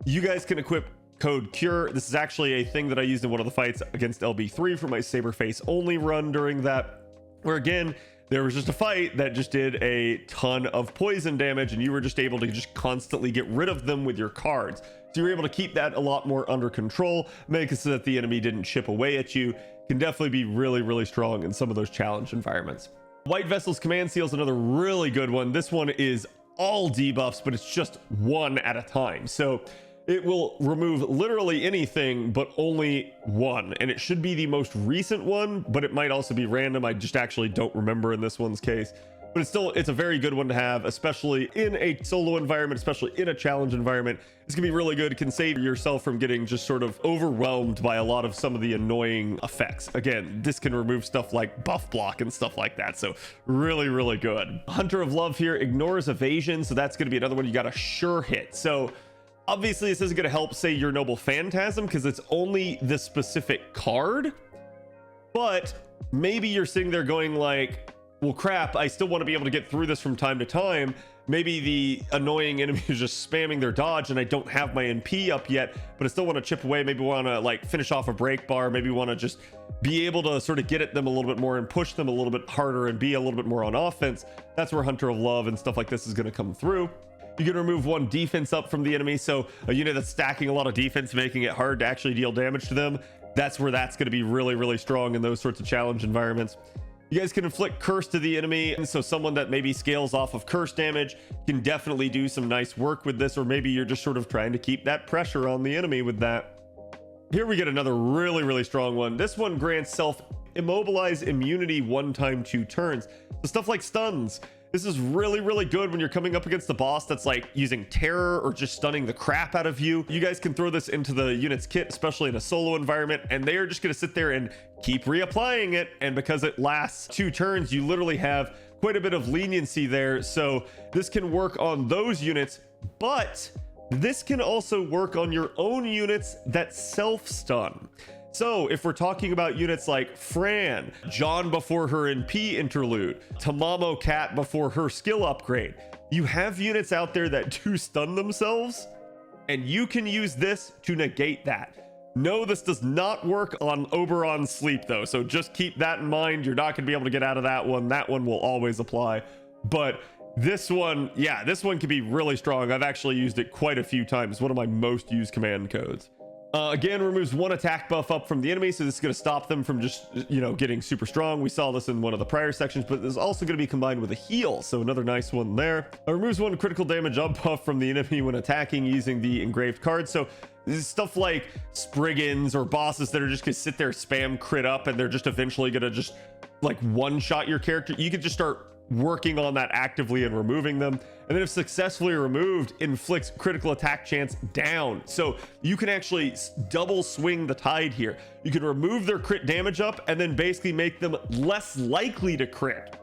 you guys can equip code cure. This is actually a thing that I used in one of the fights against LB3 for my Saberface only run during that, where again, there was just a fight that just did a ton of poison damage, and you were just able to just constantly get rid of them with your cards. So you're able to keep that a lot more under control, make it so that the enemy didn't chip away at you. Can definitely be really, really strong in some of those challenge environments. White Vessel's Command Seal is another really good one. This one is all debuffs, but it's just one at a time. So it will remove literally anything, but only one. And it should be the most recent one, but it might also be random. I just actually don't remember in this one's case. But it's a very good one to have, especially in a solo environment, especially in a challenge environment. It's gonna be really good. It can save yourself from getting just sort of overwhelmed by a lot of some of the annoying effects. Again, this can remove stuff like buff block and stuff like that. So really, really good. Hunter of Love here ignores evasion. So that's gonna be another one you got a sure hit. So obviously this isn't gonna help, say, your Noble Phantasm, because it's only the specific card. But maybe you're sitting there going like, well, crap, I still want to be able to get through this from time to time. Maybe the annoying enemy is just spamming their dodge and I don't have my NP up yet, but I still want to chip away. Maybe want to like finish off a break bar. Maybe want to just be able to sort of get at them a little bit more and push them a little bit harder and be a little bit more on offense. That's where Hunter of Love and stuff like this is going to come through. You can remove one defense up from the enemy. So a unit that's stacking a lot of defense, making it hard to actually deal damage to them. That's where that's going to be really, really strong in those sorts of challenge environments. You guys can inflict curse to the enemy, and so someone that maybe scales off of curse damage can definitely do some nice work with this, or maybe you're just sort of trying to keep that pressure on the enemy with that. Here we get another really, really strong one. This one grants self immobilize immunity 1 time 2 turns. So stuff like stuns. This is really, really good when you're coming up against the boss that's like using terror or just stunning the crap out of you. You guys can throw this into the unit's kit, especially in a solo environment, and they are just going to sit there and keep reapplying it. And because it lasts 2 turns, you literally have quite a bit of leniency there. So this can work on those units, but this can also work on your own units that self-stun. So if we're talking about units like Fran, John before her NP interlude, Tamamo Cat before her skill upgrade, you have units out there that do stun themselves, and you can use this to negate that. No, this does not work on Oberon Sleep though, so just keep that in mind. You're not going to be able to get out of that one. That one will always apply. But this one, yeah, this one can be really strong. I've actually used it quite a few times. It's one of my most used command codes. Again, removes 1 attack buff up from the enemy, so this is going to stop them from just, you know, getting super strong. We saw this in one of the prior sections, but this is also going to be combined with a heal, so another nice one there. Removes 1 critical damage up buff from the enemy when attacking using the engraved card. So this is stuff like Spriggans or bosses that are just going to sit there, spam crit up, and they're just eventually going to just like one-shot your character. You could just start working on that actively and removing them, and then if successfully removed, inflicts critical attack chance down. So you can actually double swing the tide here. You can remove their crit damage up and then basically make them less likely to crit.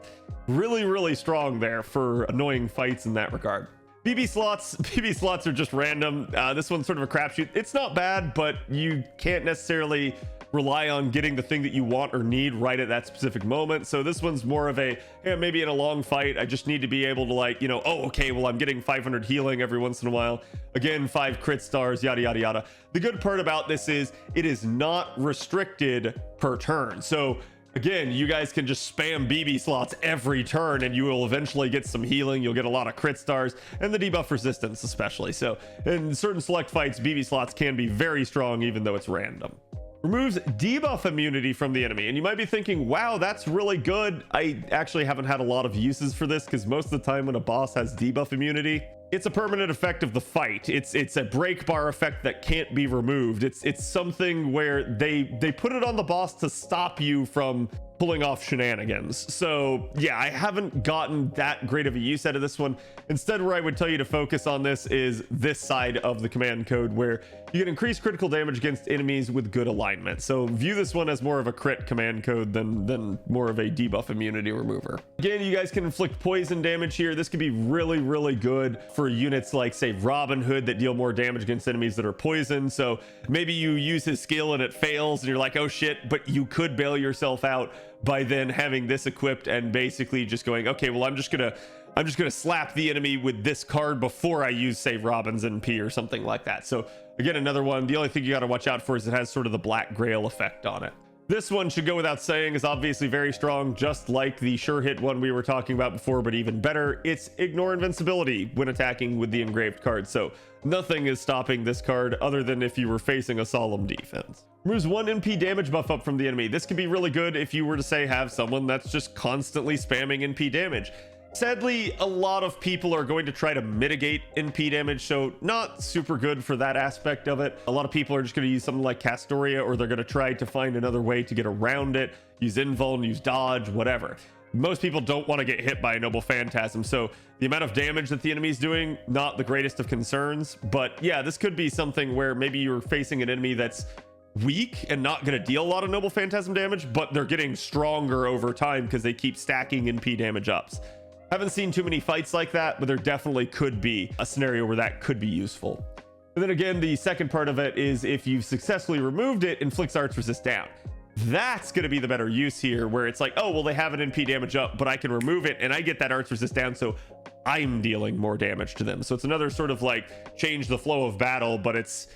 Really, really strong there for annoying fights in that regard. BB slots are just random. This one's sort of a crapshoot. It's not bad, but you can't necessarily rely on getting the thing that you want or need right at that specific moment. So this one's more of a, yeah, maybe in a long fight, I just need to be able to, like, you know, oh, okay, well, I'm getting 500 healing every once in a while. Again, 5 crit stars, yada, yada, yada. The good part about this is it is not restricted per turn. So again, you guys can just spam BB slots every turn and you will eventually get some healing. You'll get a lot of crit stars and the debuff resistance especially. So in certain select fights, BB slots can be very strong even though it's random. Removes debuff immunity from the enemy. And you might be thinking, wow, that's really good. I actually haven't had a lot of uses for this because most of the time when a boss has debuff immunity, it's a permanent effect of the fight. It's a break bar effect that can't be removed. It's something where they put it on the boss to stop you from pulling off shenanigans. So yeah, I haven't gotten that great of a use out of this one. Instead, where I would tell you to focus on this is this side of the command code, where you can increase critical damage against enemies with good alignment. So view this one as more of a crit command code than more of a debuff immunity remover. Again, you guys can inflict poison damage here. This could be really, really good for units like, say, Robin Hood that deal more damage against enemies that are poisoned. So maybe you use his skill and it fails and you're like, oh shit, but you could bail yourself out by then having this equipped and basically just going, okay, well, I'm just gonna slap the enemy with this card before I use, say, Robin's NP or something like that. So again, another one. The only thing you got to watch out for is it has sort of the Black Grail effect on it. This one should go without saying, is obviously very strong, just like the sure hit one we were talking about before, but even better. It's ignore invincibility when attacking with the engraved card. So nothing is stopping this card other than if you were facing a solemn defense. Removes 1 NP damage buff up from the enemy. This can be really good if you were to, say, have someone that's just constantly spamming NP damage. Sadly, a lot of people are going to try to mitigate NP damage, so not super good for that aspect of it. A lot of people are just going to use something like Castoria, or they're going to try to find another way to get around it, use invuln, use dodge, whatever. Most people don't want to get hit by a Noble Phantasm, so the amount of damage that the enemy's doing, not the greatest of concerns. But yeah, this could be something where maybe you're facing an enemy that's weak and not going to deal a lot of Noble Phantasm damage, but they're getting stronger over time because they keep stacking NP damage ups. Haven't seen too many fights like that, but there definitely could be a scenario where that could be useful. And then again, the second part of it is if you've successfully removed it, inflicts arts resist down. That's going to be the better use here, where it's like, oh, well, they have an NP damage up, but I can remove it and I get that arts resist down, so I'm dealing more damage to them. So it's another sort of like change the flow of battle, but it's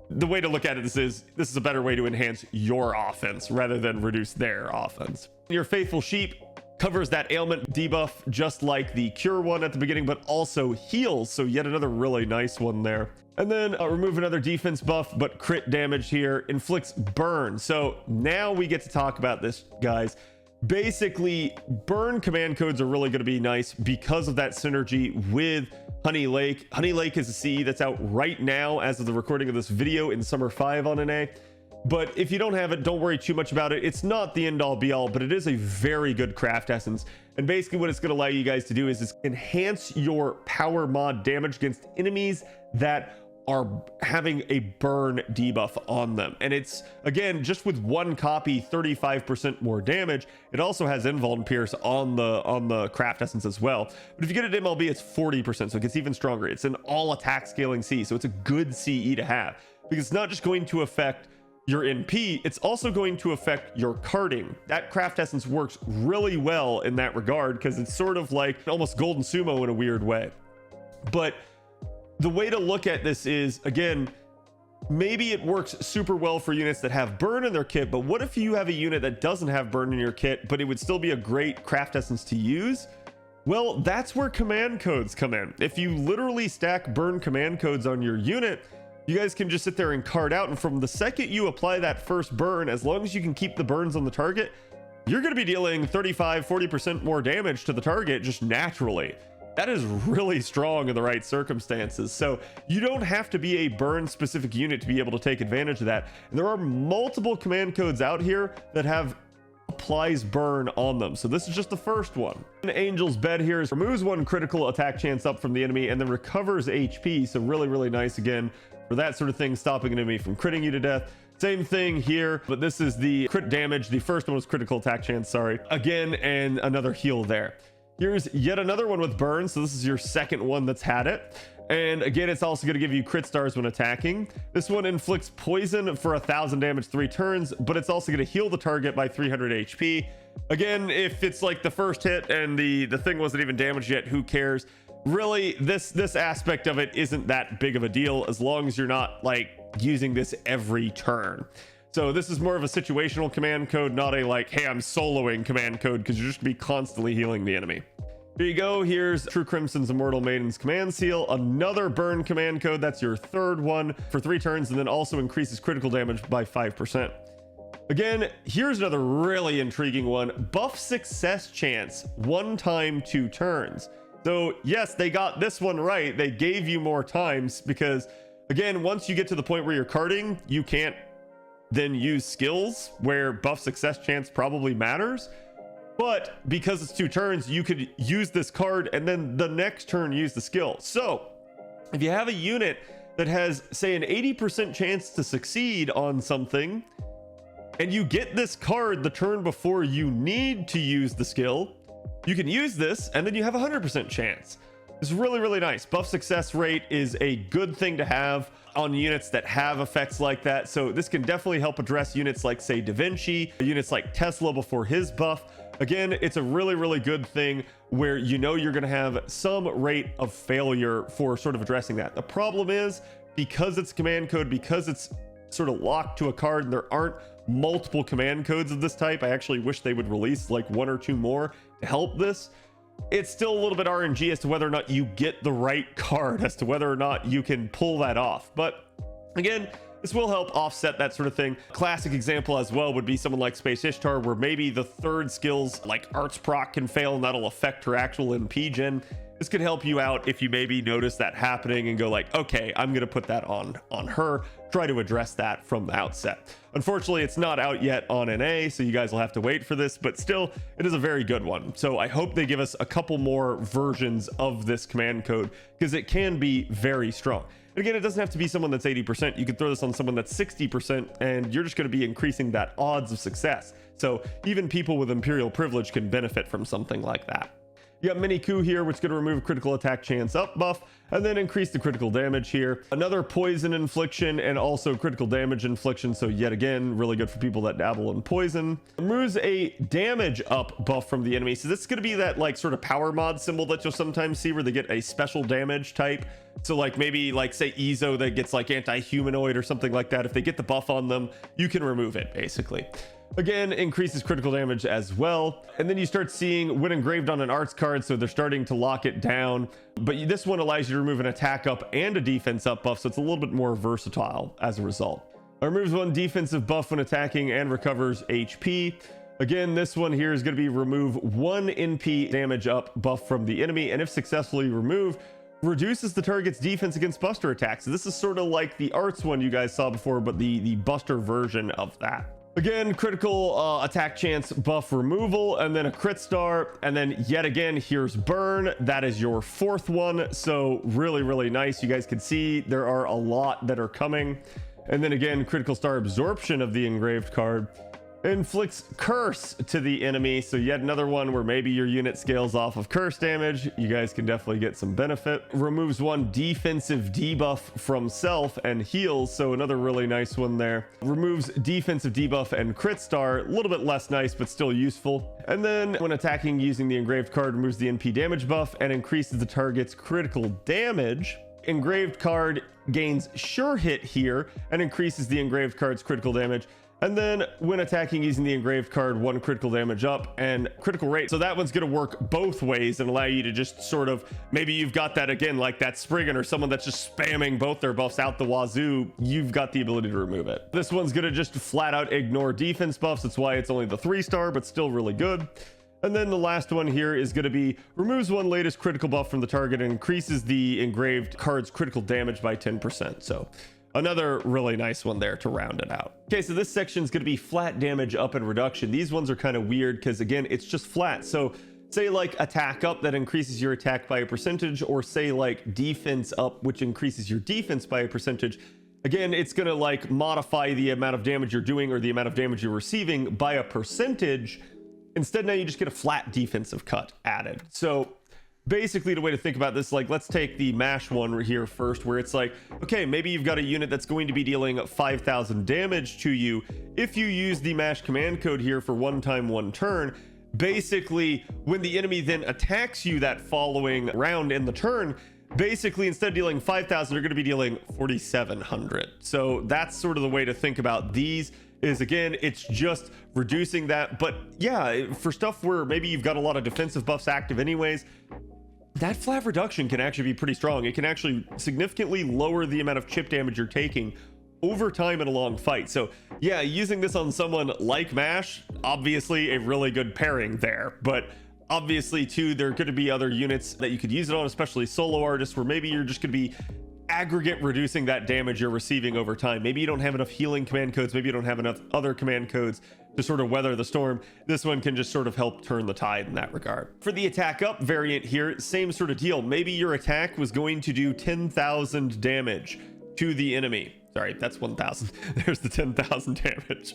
the way to look at it. This is a better way to enhance your offense rather than reduce their offense. Your faithful sheep covers that ailment debuff just like the cure one at the beginning, but also heals, so yet another really nice one there. And then remove another defense buff, but crit damage here, inflicts burn. So now we get to talk about this, guys. Basically, burn command codes are really going to be nice because of that synergy with Honey Lake. Honey Lake is a CE that's out right now as of the recording of this video in Summer 5 on NA. But if you don't have it, don't worry too much about it. It's not the end all be all, but it is a very good craft essence. And basically what it's going to allow you guys to do is enhance your power mod damage against enemies that are having a burn debuff on them. And it's, again, just with one copy, 35% more damage. It also has invuln pierce on the craft essence as well. But if you get it MLB, it's 40%, so it gets even stronger. It's an all attack scaling C, so it's a good CE to have, because it's not just going to affect your NP, it's also going to affect your carding. That craft essence works really well in that regard, because it's sort of like almost golden sumo in a weird way. But the way to look at this is, again, maybe it works super well for units that have burn in their kit, but what if you have a unit that doesn't have burn in your kit, but it would still be a great craft essence to use? Well, that's where command codes come in. If you literally stack burn command codes on your unit, you guys can just sit there and card out, and from the second you apply that first burn, as long as you can keep the burns on the target, you're going to be dealing 35-40% more damage to the target just naturally. That is really strong in the right circumstances. So you don't have to be a burn specific unit to be able to take advantage of that. And there are multiple command codes out here that have applies burn on them. So this is just the first one. Angel's Bed here removes 1 critical attack chance up from the enemy and then recovers HP. So really, really nice again for that sort of thing, stopping an enemy from critting you to death. Same thing here, but this is the crit damage. The first one was critical attack chance, sorry. Again, and another heal there. Here's yet another one with burn. So this is your second one that's had it. And again, it's also going to give you crit stars when attacking. This one inflicts poison for 1,000 damage 3 turns, but it's also going to heal the target by 300 HP. Again, if it's like the first hit and the thing wasn't even damaged yet, who cares? Really, this aspect of it isn't that big of a deal as long as you're not like using this every turn. So this is more of a situational command code, not a like, hey, I'm soloing command code, because you're just gonna be constantly healing the enemy. Here you go. Here's True Crimson's Immortal Maiden's command seal, another burn command code. That's your third one for 3 turns, and then also increases critical damage by 5%. Again, here's another really intriguing one. Buff success chance 1 time 2 turns. So yes, they got this one right. They gave you more times because, again, once you get to the point where you're carding, you can't then use skills where buff success chance probably matters. But because it's 2 turns, you could use this card and then the next turn use the skill. So if you have a unit that has, say, an 80% chance to succeed on something, and you get this card the turn before you need to use the skill, you can use this and then you have a 100% chance. It's really, really nice. Buff success rate is a good thing to have on units that have effects like that. So this can definitely help address units like, say, Da Vinci, units like Tesla before his buff. Again, it's a really, really good thing where you know you're going to have some rate of failure for sort of addressing that. The problem is, because it's command code, because it's sort of locked to a card and there aren't multiple command codes of this type, I actually wish they would release like 1 or 2 more to help this. It's still a little bit RNG as to whether or not you get the right card, as to whether or not you can pull that off. But again, this will help offset that sort of thing. Classic example as well would be someone like Space Ishtar, where maybe the third skills like Arts Proc can fail and that'll affect her actual MP gen. This could help you out if you maybe notice that happening and go like, okay, I'm going to put that on her, try to address that from the outset. Unfortunately, it's not out yet on NA, so you guys will have to wait for this, but still, it is a very good one. So I hope they give us a couple more versions of this command code, because it can be very strong. And again, it doesn't have to be someone that's 80%. You could throw this on someone that's 60%, and you're just going to be increasing that odds of success. So even people with Imperial privilege can benefit from something like that. You got Mini Coup here, which is going to remove critical attack chance up buff and then increase the critical damage here. Another poison infliction and also critical damage infliction. So yet again, really good for people that dabble in poison. Removes a damage up buff from the enemy. So this is going to be that like sort of power mod symbol that you'll sometimes see where they get a special damage type. So like maybe like say Ezo that gets like anti-humanoid or something like that. If they get the buff on them, you can remove it basically. Again, increases critical damage as well. And then you start seeing when engraved on an arts card, so they're starting to lock it down. But this one allows you to remove an attack up and a defense up buff, so it's a little bit more versatile as a result. It removes 1 defensive buff when attacking and recovers HP. Again, this one here is going to be remove 1 NP damage up buff from the enemy, and if successfully removed, reduces the target's defense against buster attacks. So this is sort of like the arts one you guys saw before, but the buster version of that. Again, critical attack chance buff removal, and then a crit star, and then yet again, here's burn. That is your 4th one. So really, really nice. You guys can see there are a lot that are coming. And then again, critical star absorption of the engraved card. Inflicts curse to the enemy, so yet another one where maybe your unit scales off of curse damage. You guys can definitely get some benefit. Removes 1 defensive debuff from self and heals, so another really nice one there. Removes defensive debuff and crit star, a little bit less nice but still useful. And then when attacking using the engraved card, removes the NP damage buff and increases the target's critical damage. Engraved card gains sure hit here and increases the engraved card's critical damage. And then when attacking using the engraved card, 1 critical damage up and critical rate. So that one's going to work both ways and allow you to just sort of, maybe you've got that again, like that Spriggan or someone that's just spamming both their buffs out the wazoo. You've got the ability to remove it. This one's going to just flat out ignore defense buffs. That's why it's only the 3-star, but still really good. And then the last one here is going to be removes 1 latest critical buff from the target and increases the engraved card's critical damage by 10%. So another really nice one there to round it out. Okay, so this section is going to be flat damage up and reduction. These ones are kind of weird because again, it's just flat. So say like attack up that increases your attack by a percentage, or say like defense up, which increases your defense by a percentage. Again, it's going to like modify the amount of damage you're doing or the amount of damage you're receiving by a percentage. Instead, now you just get a flat defensive cut added. So basically the way to think about this, like let's take the mash one here first, where it's like, okay, maybe you've got a unit that's going to be dealing 5,000 damage to you. If you use the mash command code here for 1 time 1 turn, basically when the enemy then attacks you that following round in the turn, basically instead of dealing 5,000, they're going to be dealing 4,700. So that's sort of the way to think about these. Is again, it's just reducing that. But yeah, for stuff where maybe you've got a lot of defensive buffs active anyways, that flat reduction can actually be pretty strong. It can actually significantly lower the amount of chip damage you're taking over time in a long fight. So yeah, using this on someone like Mash, obviously a really good pairing there. But obviously too, there could be other units that you could use it on, especially solo artists, where maybe you're just going to be aggregate reducing that damage you're receiving over time. Maybe you don't have enough healing command codes, maybe you don't have enough other command codes to sort of weather the storm. This one can just sort of help turn the tide in that regard. For the attack up variant here, same sort of deal. Maybe your attack was going to do 10,000 damage to the enemy. Sorry, that's 1,000. There's the 10,000 damage.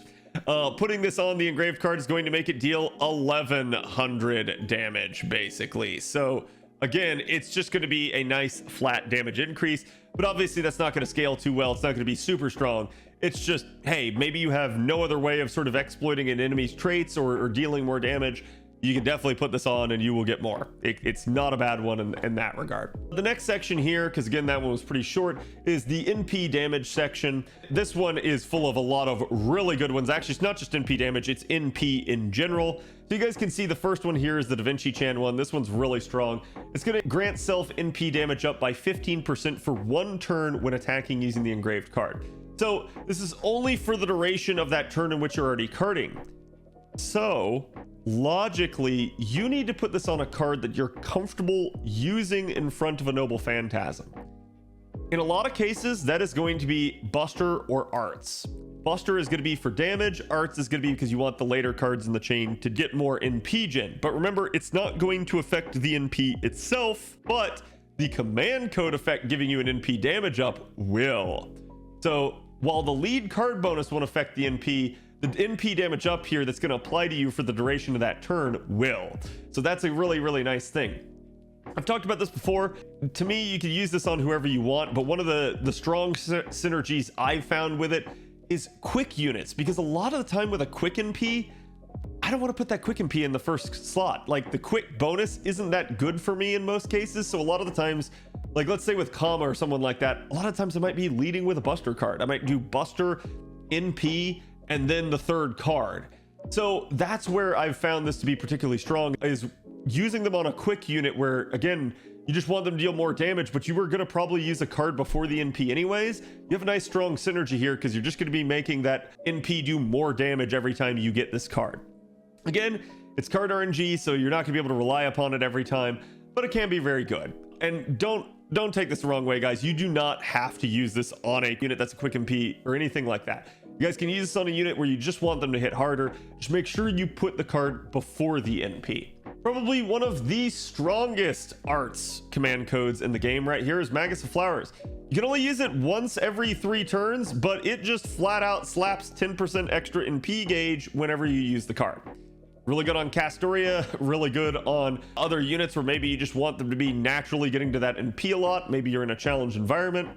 Putting this on the engraved card is going to make it deal 1,100 damage basically. So again, it's just going to be a nice flat damage increase, but obviously that's not going to scale too well. It's not going to be super strong. It's just, hey, maybe you have no other way of sort of exploiting an enemy's traits or dealing more damage. You can definitely put this on and you will get more. It's not a bad one in that regard. The next section here, because again, that one was pretty short, is the NP damage section. This one is full of a lot of really good ones. Actually, it's not just NP damage, it's NP in general. So you guys can see the first one here is the Da Vinci Chan one. This one's really strong. It's going to grant self NP damage up by 15% for 1 turn when attacking using the engraved card. So this is only for the duration of that turn in which you're already carding. So logically, you need to put this on a card that you're comfortable using in front of a Noble Phantasm. In a lot of cases, that is going to be Buster or Arts. Buster is going to be for damage. Arts is going to be because you want the later cards in the chain to get more NP gen. But remember, it's not going to affect the NP itself, but the command code effect giving you an NP damage up will. So while the lead card bonus won't affect the NP damage up here that's going to apply to you for the duration of that turn will. So that's a really, really nice thing. I've talked about this before. To me, you can use this on whoever you want, but one of the strong synergies I've found with it is quick units, because a lot of the time with a quick NP, I don't want to put that quick NP in the first slot. Like the quick bonus isn't that good for me in most cases. So a lot of the times, like let's say with Kama or someone like that, a lot of times I might be leading with a Buster card. I might do Buster, NP, and then the third card. So that's where I've found this to be particularly strong, is using them on a quick unit where, again, you just want them to deal more damage, but you were going to probably use a card before the NP anyways. You have a nice strong synergy here because you're just going to be making that NP do more damage every time you get this card. Again, it's card RNG, so you're not going to be able to rely upon it every time, but it can be very good. And don't take this the wrong way, guys. You do not have to use this on a unit that's a quick NP or anything like that. You guys can use this on a unit where you just want them to hit harder. Just make sure you put the card before the NP. Probably one of the strongest arts command codes in the game right here is Magus of Flowers. You can only use it once every 3 turns, but it just flat out slaps 10% extra NP gauge whenever you use the card. Really good on Castoria, really good on other units where maybe you just want them to be naturally getting to that NP a lot. Maybe you're in a challenge environment.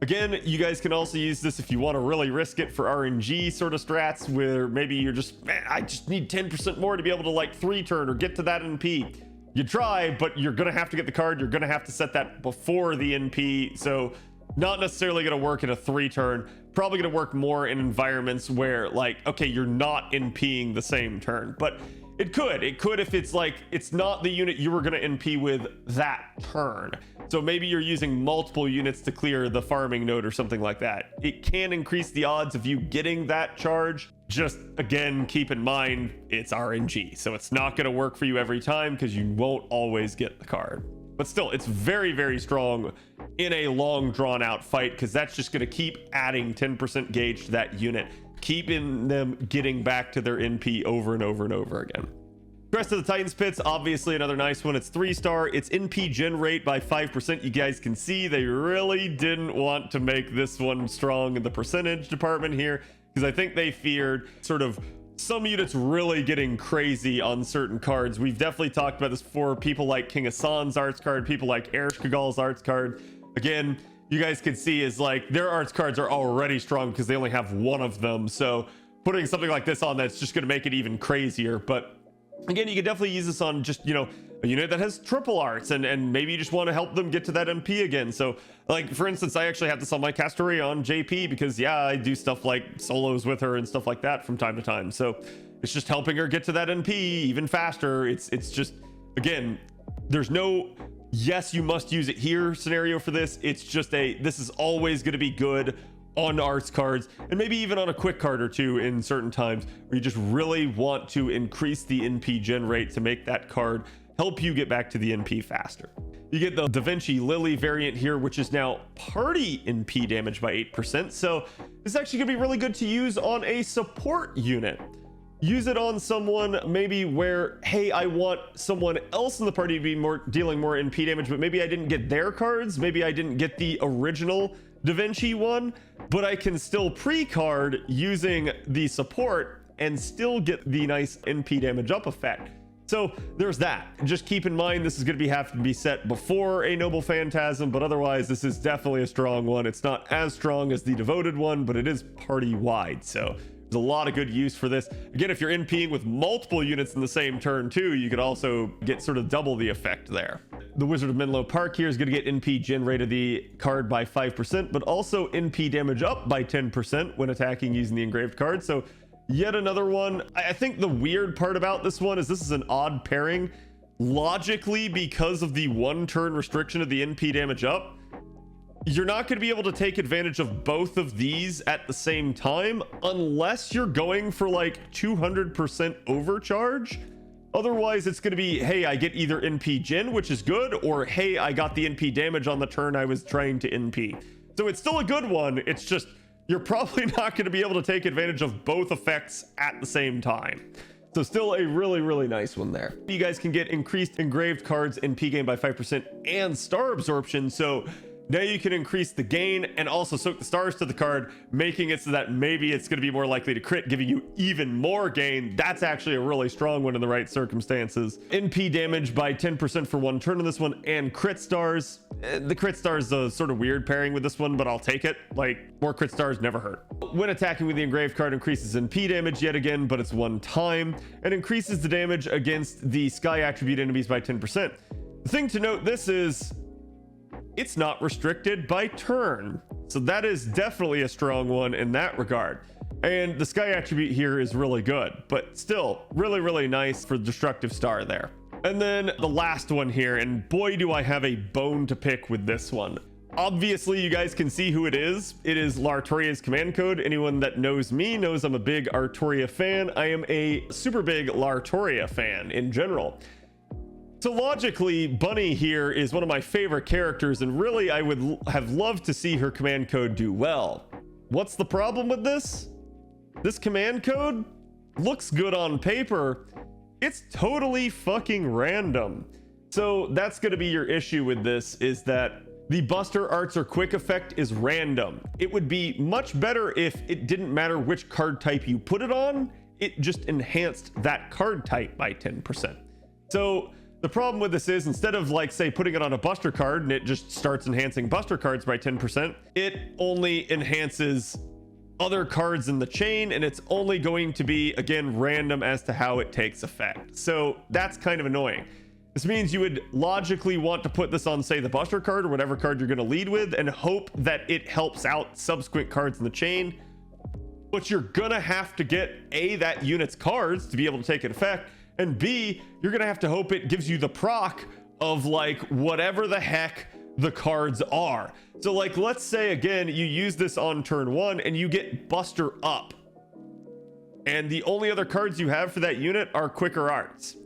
Again, you guys can also use this if you want to really risk it for RNG sort of strats where maybe you're just, man, I just need 10% more to be able to like 3 turn or get to that NP. You try, but you're going to have to get the card. You're going to have to set that before the NP. So not necessarily going to work in a 3 turn. Probably going to work more in environments where like, okay, you're not NPing the same turn, but it could if it's like, it's not the unit you were going to NP with that turn. So maybe you're using multiple units to clear the farming node or something like that. It can increase the odds of you getting that charge. Just again, keep in mind, it's RNG. So it's not going to work for you every time because you won't always get the card. But still, it's very, very strong in a long drawn out fight because that's just going to keep adding 10% gauge to that unit, keeping them getting back to their NP over and over and over again. Crest of the Titans Pits, obviously another nice one. It's 3-star. It's NP gen rate by 5%. You guys can see they really didn't want to make this one strong in the percentage department here because I think they feared sort of some units really getting crazy on certain cards. We've definitely talked about this before. People like King Hassan's arts card, people like Erish Kagal's arts card. Again, you guys can see is like their arts cards are already strong because they only have one of them. So putting something like this on, that's just going to make it even crazier. But again, you can definitely use this on just, you know, a unit that has triple arts, and maybe you just want to help them get to that MP again. So like, for instance, I actually have this on my Castoria on JP because yeah, I do stuff like solos with her and stuff like that from time to time. So it's just helping her get to that MP even faster. It's just, again, there's no yes you must use it here scenario for this. It's just this is always going to be good on arts cards, and maybe even on a quick card or two in certain times where you just really want to increase the NP gen rate to make that card help you get back to the NP faster. You get the Da Vinci Lily variant here, which is now party NP damage by 8%. So this is actually gonna be really good to use on a support unit. Use it on someone maybe where, hey, I want someone else in the party to be dealing more NP damage, but maybe I didn't get their cards. Maybe I didn't get the original Da Vinci one, but I can still pre-card using the support and still get the nice NP damage up effect. So there's that. Just keep in mind this is going to have to be set before a Noble Phantasm, but otherwise this is definitely a strong one. It's not as strong as the Devoted one, but it is party wide. So there's a lot of good use for this. Again, if you're NPing with multiple units in the same turn too, you could also get sort of double the effect there. The Wizard of Menlo Park here is going to get NP gen rate of the card by 5%, but also NP damage up by 10% when attacking using the engraved card. So yet another one. I think the weird part about this one is this is an odd pairing. Logically, because of the 1 turn restriction of the NP damage up, you're not going to be able to take advantage of both of these at the same time unless you're going for like 200% overcharge. Otherwise, it's going to be, hey, I get either NP gen, which is good, or hey, I got the NP damage on the turn I was trying to NP. So it's still a good one. It's just you're probably not going to be able to take advantage of both effects at the same time. So still a really, really nice one there. You guys can get increased engraved cards NP gain by 5% and star absorption. So now you can increase the gain and also soak the stars to the card, making it so that maybe it's going to be more likely to crit, giving you even more gain. That's actually a really strong one in the right circumstances. NP damage by 10% for 1 turn on this one, and crit stars. The crit stars is a sort of weird pairing with this one, but I'll take it. Like, more crit stars never hurt. When attacking with the engraved card, increases NP damage yet again, but it's 1 time, and increases the damage against the sky attribute enemies by 10%. The thing to note, this is it's not restricted by turn, so that is definitely a strong one in that regard. And the sky attribute here is really good, but still really, really nice for destructive star there. And then the last one here, and boy do I have a bone to pick with this one. Obviously you guys can see who it is. It is Lartoria's command code. Anyone that knows me knows I'm a big Artoria fan. I am a super big Lartoria fan in general. So logically, Bunny here is one of my favorite characters, and really I would have loved to see her command code do well. What's the problem with this? This command code looks good on paper. It's totally fucking random. So that's going to be your issue with this, is that the Buster Arts or Quick effect is random. It would be much better if it didn't matter which card type you put it on, it just enhanced that card type by 10%. So the problem with this is, instead of like say putting it on a Buster card and it just starts enhancing Buster cards by 10%, it only enhances other cards in the chain, and it's only going to be, again, random as to how it takes effect. So that's kind of annoying. This means you would logically want to put this on, say, the Buster card or whatever card you're going to lead with, and hope that it helps out subsequent cards in the chain. But you're gonna have to get A, that unit's cards to be able to take an effect, and B, you're gonna have to hope it gives you the proc of like whatever the heck the cards are. So like, let's say again, you use this on turn 1 and you get Buster up, and the only other cards you have for that unit are Quicker Arts.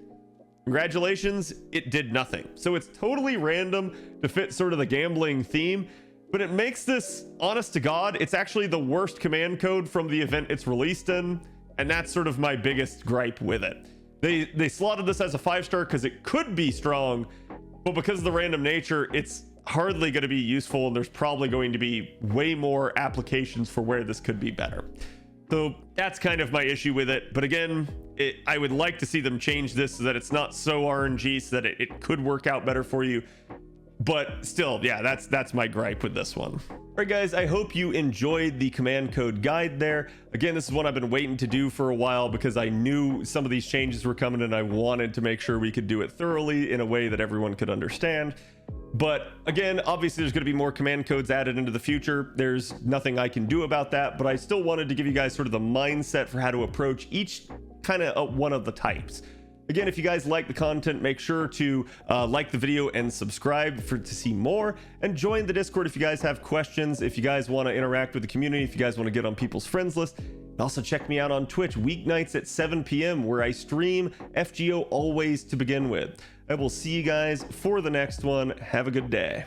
Congratulations, it did nothing. So it's totally random to fit sort of the gambling theme, but it makes this, honest to God, it's actually the worst command code from the event it's released in, and that's sort of my biggest gripe with it. They slotted this as a 5-star because it could be strong, but because of the random nature, it's hardly going to be useful, and there's probably going to be way more applications for where this could be better. So that's kind of my issue with it. But again, I would like to see them change this so that it's not so RNG, so that it could work out better for you. But still, yeah, that's my gripe with this one. All right, guys, I hope you enjoyed the command code guide there. Again, this is one I've been waiting to do for a while because I knew some of these changes were coming and I wanted to make sure we could do it thoroughly in a way that everyone could understand. But again, obviously there's going to be more command codes added into the future. There's nothing I can do about that, but I still wanted to give you guys sort of the mindset for how to approach each kind of one of the types. Again, if you guys like the content, make sure to like the video and subscribe to see more, and join the Discord if you guys have questions, if you guys want to interact with the community, if you guys want to get on people's friends list. Also check me out on Twitch weeknights at 7 p.m. where I stream FGO always to begin with. I will see you guys for the next one. Have a good day.